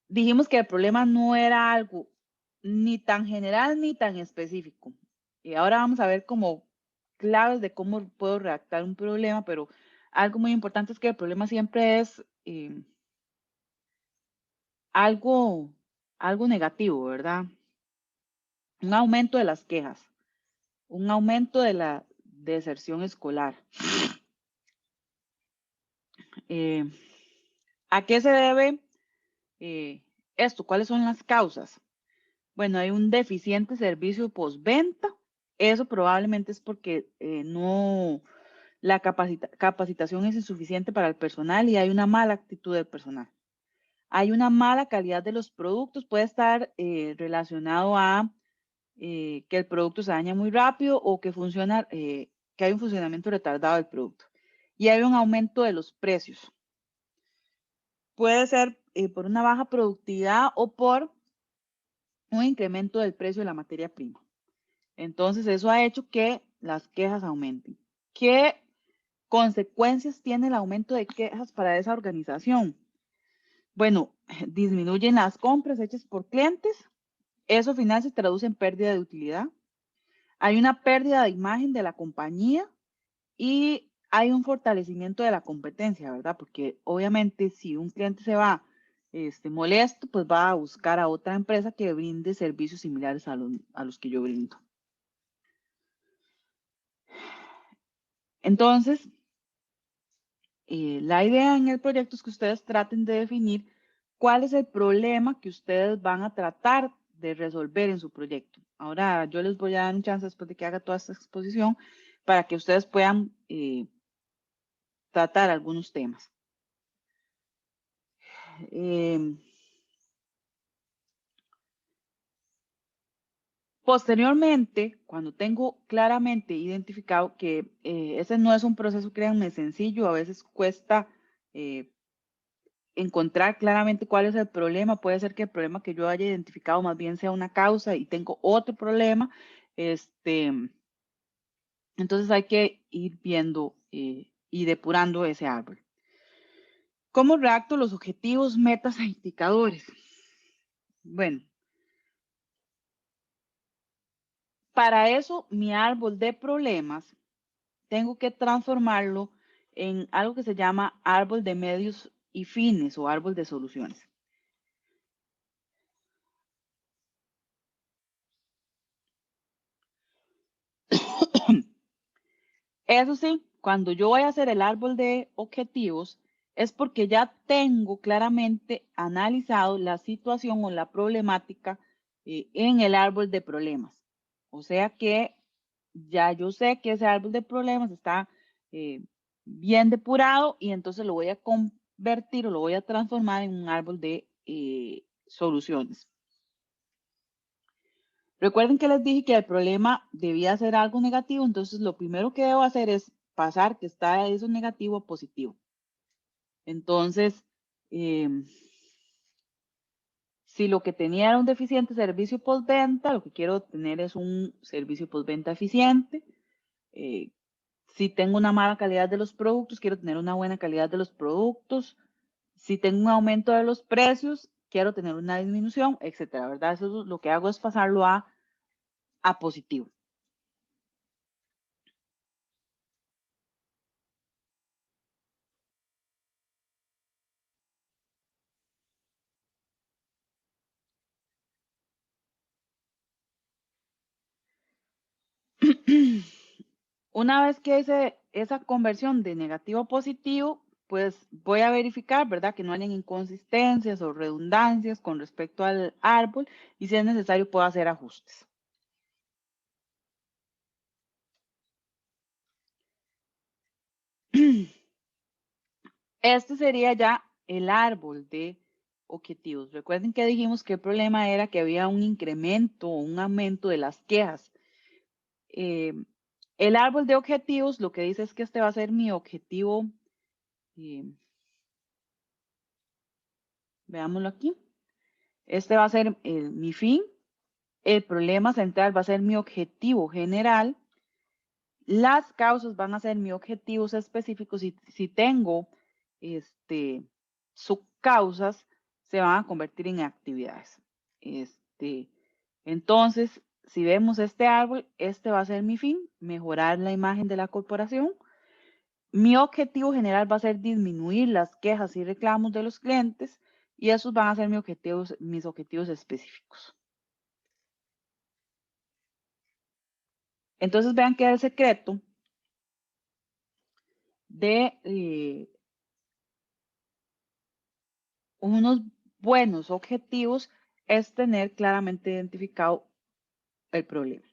Dijimos que el problema no era algo ni tan general ni tan específico. Y ahora vamos a ver como claves de cómo puedo redactar un problema, pero algo muy importante es que el problema siempre es algo negativo, ¿verdad? Un aumento de las quejas, un aumento de la deserción escolar. ¿A qué se debe esto? ¿Cuáles son las causas? Bueno, hay un deficiente servicio postventa. Eso probablemente es porque la capacitación es insuficiente para el personal y hay una mala actitud del personal. Hay una mala calidad de los productos, puede estar relacionado a que el producto se daña muy rápido o que que hay un funcionamiento retardado del producto. Y hay un aumento de los precios. Puede ser por una baja productividad o por un incremento del precio de la materia prima. Entonces, eso ha hecho que las quejas aumenten. ¿Qué consecuencias tiene el aumento de quejas para esa organización? Bueno, disminuyen las compras hechas por clientes. Eso al final se traduce en pérdida de utilidad. Hay una pérdida de imagen de la compañía y hay un fortalecimiento de la competencia, ¿verdad? Porque obviamente si un cliente se va molesto, pues va a buscar a otra empresa que brinde servicios similares a los que yo brindo. Entonces, la idea en el proyecto es que ustedes traten de definir cuál es el problema que ustedes van a tratar de resolver en su proyecto. Ahora yo les voy a dar un chance después de que haga toda esta exposición para que ustedes puedan tratar algunos temas. Posteriormente, cuando tengo claramente identificado que ese no es un proceso, créanme, sencillo, a veces cuesta encontrar claramente cuál es el problema. Puede ser que el problema que yo haya identificado más bien sea una causa y tengo otro problema. Entonces hay que ir viendo y depurando ese árbol. ¿Cómo redacto los objetivos, metas e indicadores? Bueno, para eso mi árbol de problemas tengo que transformarlo en algo que se llama árbol de medios y fines o árbol de soluciones. Eso sí, cuando yo voy a hacer el árbol de objetivos, es porque ya tengo claramente analizado la situación o la problemática en el árbol de problemas. O sea que ya yo sé que ese árbol de problemas está bien depurado y entonces lo voy a convertir o lo voy a transformar en un árbol de soluciones. Recuerden que les dije que el problema debía ser algo negativo, entonces lo primero que debo hacer es pasar que está eso negativo a positivo. Entonces, si lo que tenía era un deficiente servicio postventa, lo que quiero tener es un servicio postventa eficiente. Si tengo una mala calidad de los productos, quiero tener una buena calidad de los productos. Si tengo un aumento de los precios, quiero tener una disminución, etcétera, ¿verdad? Eso lo que hago es pasarlo a positivo. Una vez que hice esa conversión de negativo a positivo, pues voy a verificar, ¿verdad? Que no hayan inconsistencias o redundancias con respecto al árbol y si es necesario puedo hacer ajustes. Este sería ya el árbol de objetivos. Recuerden que dijimos que el problema era que había un incremento o un aumento de las quejas. El árbol de objetivos lo que dice es que este va a ser mi objetivo. Veámoslo aquí. Este va a ser mi fin. El problema central va a ser mi objetivo general. Las causas van a ser mis objetivos específicos. Y si tengo subcausas, se van a convertir en actividades. Entonces, si vemos este árbol, este va a ser mi fin, mejorar la imagen de la corporación. Mi objetivo general va a ser disminuir las quejas y reclamos de los clientes y esos van a ser mis objetivos específicos. Entonces vean que el secreto de unos buenos objetivos es tener claramente identificado el problema.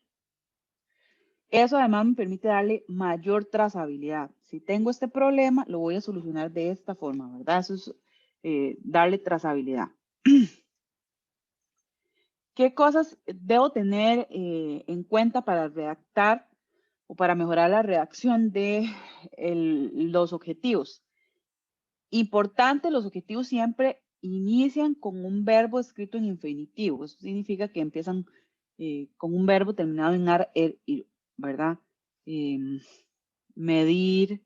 Eso además me permite darle mayor trazabilidad. Si tengo este problema, lo voy a solucionar de esta forma, ¿verdad? Eso es darle trazabilidad. ¿Qué cosas debo tener en cuenta para redactar o para mejorar la redacción de los objetivos? Importante, los objetivos siempre inician con un verbo escrito en infinitivo. Eso significa que empiezan con un verbo terminado en ar, er, ir, ¿verdad? Medir,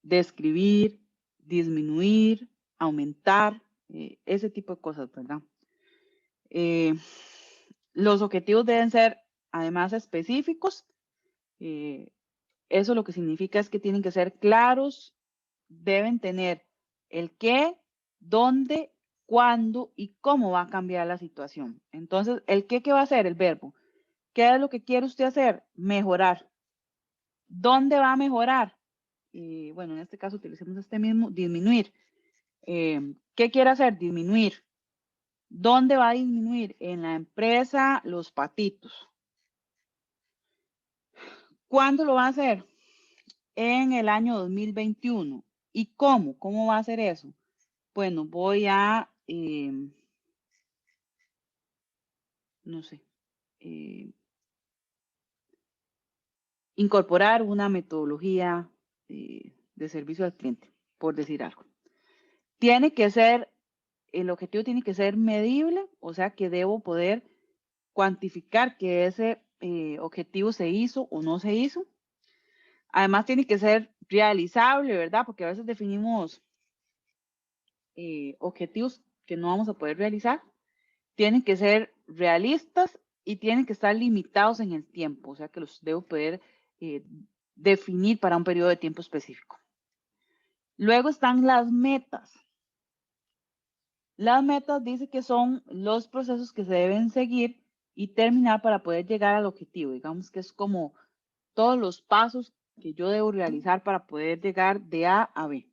describir, disminuir, aumentar, ese tipo de cosas, ¿verdad? Los objetivos deben ser además específicos. Eso lo que significa es que tienen que ser claros, deben tener el qué, dónde, cuándo y cómo va a cambiar la situación. Entonces, ¿el qué va a ser? El verbo. ¿Qué es lo que quiere usted hacer? Mejorar. ¿Dónde va a mejorar? Bueno, en este caso utilicemos este mismo, disminuir. ¿Qué quiere hacer? Disminuir. ¿Dónde va a disminuir? En la empresa Los Patitos. ¿Cuándo lo va a hacer? En el año 2021. ¿Y cómo? ¿Cómo va a hacer eso? Bueno, voy a, no sé, incorporar una metodología de servicio al cliente, por decir algo. Tiene que ser, el objetivo tiene que ser medible, o sea que debo poder cuantificar que ese objetivo se hizo o no se hizo. Además tiene que ser realizable, ¿verdad? Porque a veces definimos objetivos que no vamos a poder realizar. Tienen que ser realistas y tienen que estar limitados en el tiempo, o sea que los debo poder definir para un periodo de tiempo específico. Luego están las metas. Las metas dice que son los procesos que se deben seguir y terminar para poder llegar al objetivo. Digamos que es como todos los pasos que yo debo realizar para poder llegar de A a B.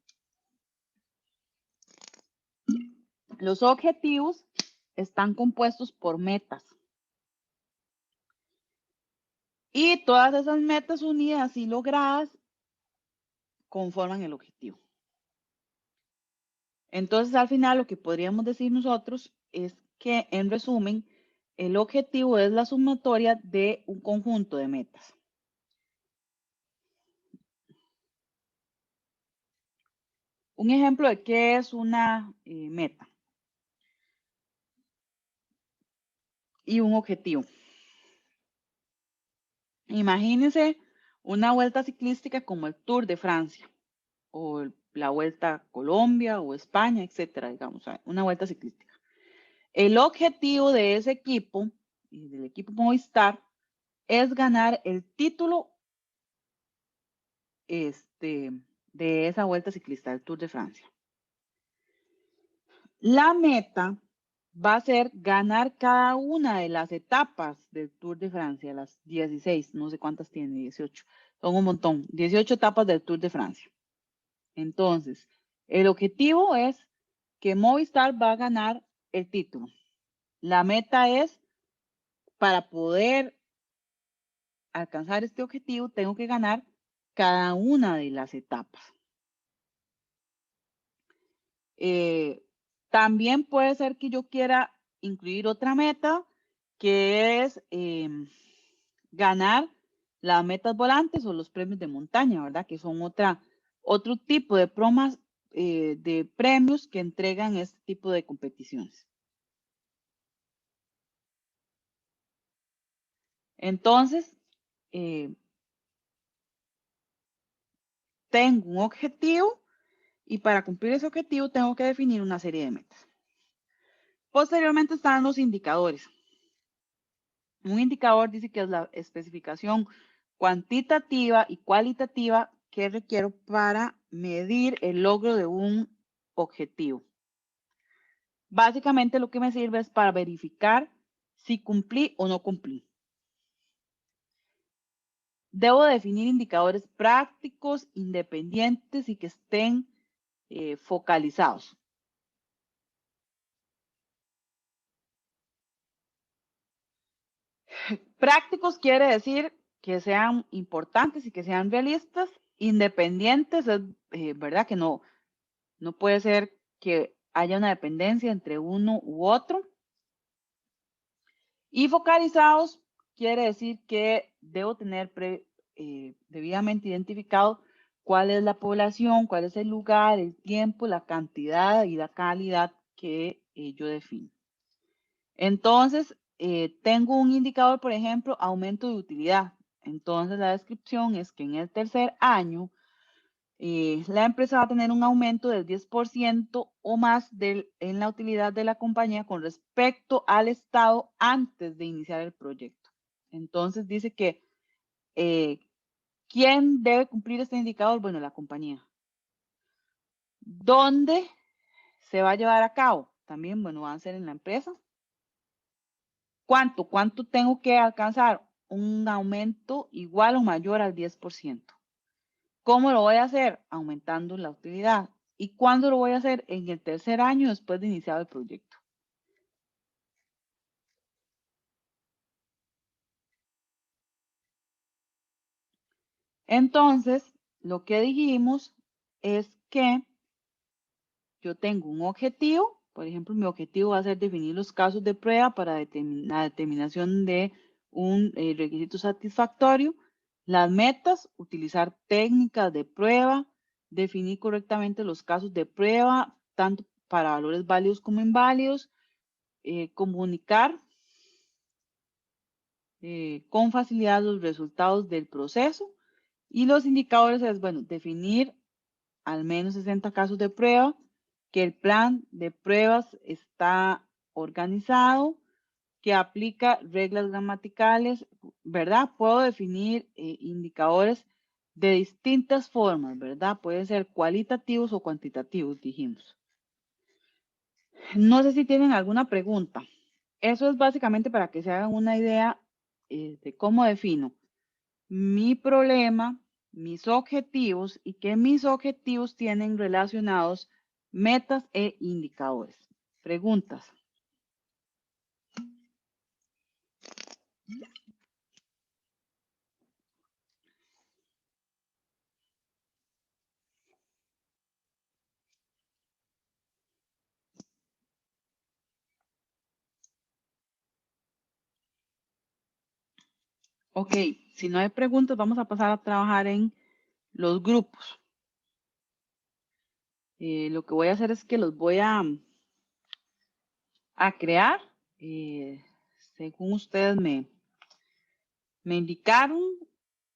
Los objetivos están compuestos por metas. Y todas esas metas unidas y logradas conforman el objetivo. Entonces, al final, lo que podríamos decir nosotros es que, en resumen, el objetivo es la sumatoria de un conjunto de metas. Un ejemplo de qué es una meta y un objetivo. Imagínense una vuelta ciclística como el Tour de Francia o la Vuelta a Colombia o España, etcétera, digamos, una vuelta ciclística. El objetivo de ese equipo, del equipo Movistar, es ganar el título de esa vuelta ciclista, el Tour de Francia. La meta va a ser ganar cada una de las etapas del Tour de Francia, las 16, no sé cuántas tiene, 18, son un montón, 18 etapas del Tour de Francia. Entonces, el objetivo es que Movistar va a ganar el título. La meta es, para poder alcanzar este objetivo, tengo que ganar cada una de las etapas. También puede ser que yo quiera incluir otra meta, que es ganar las metas volantes o los premios de montaña, ¿verdad? Que son otro tipo de de premios que entregan este tipo de competiciones. Entonces, tengo un objetivo y para cumplir ese objetivo tengo que definir una serie de metas. Posteriormente están los indicadores. Un indicador dice que es la especificación cuantitativa y cualitativa que requiero para medir el logro de un objetivo. Básicamente lo que me sirve es para verificar si cumplí o no cumplí. Debo definir indicadores prácticos, independientes y que estén focalizados. Prácticos quiere decir que sean importantes y que sean realistas. Independientes es verdad que no puede ser que haya una dependencia entre uno u otro. Y focalizados quiere decir que debo tener debidamente identificado cuál es la población, cuál es el lugar, el tiempo, la cantidad y la calidad que yo defino. Entonces, tengo un indicador, por ejemplo, aumento de utilidad. Entonces, la descripción es que en el tercer año, la empresa va a tener un aumento del 10% o más en la utilidad de la compañía con respecto al estado antes de iniciar el proyecto. Entonces, dice que ¿quién debe cumplir este indicador? Bueno, la compañía. ¿Dónde se va a llevar a cabo? También, bueno, va a ser en la empresa. ¿Cuánto tengo que alcanzar? Un aumento igual o mayor al 10%. ¿Cómo lo voy a hacer? Aumentando la utilidad. ¿Y cuándo lo voy a hacer? En el tercer año después de iniciado el proyecto. Entonces, lo que dijimos es que yo tengo un objetivo. Por ejemplo, mi objetivo va a ser definir los casos de prueba para la determinación de un requisito satisfactorio. Las metas, utilizar técnicas de prueba, definir correctamente los casos de prueba, tanto para valores válidos como inválidos, comunicar con facilidad los resultados del proceso. Y los indicadores es, bueno, definir al menos 60 casos de prueba, que el plan de pruebas está organizado, que aplica reglas gramaticales, ¿verdad? Puedo definir indicadores de distintas formas, ¿verdad? Pueden ser cualitativos o cuantitativos, dijimos. No sé si tienen alguna pregunta. Eso es básicamente para que se hagan una idea de cómo defino mi problema, mis objetivos y que mis objetivos tienen relacionados metas e indicadores. Preguntas. Ok, si no hay preguntas, vamos a pasar a trabajar en los grupos. Lo que voy a hacer es que los voy a crear según ustedes me indicaron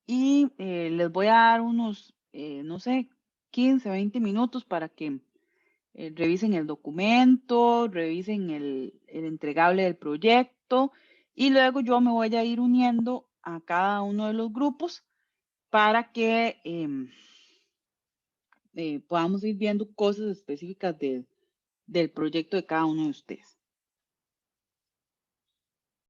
y les voy a dar unos, no sé, 15, 20 minutos para que revisen el documento, revisen el entregable del proyecto y luego yo me voy a ir uniendo a cada uno de los grupos para que podamos ir viendo cosas específicas del proyecto de cada uno de ustedes.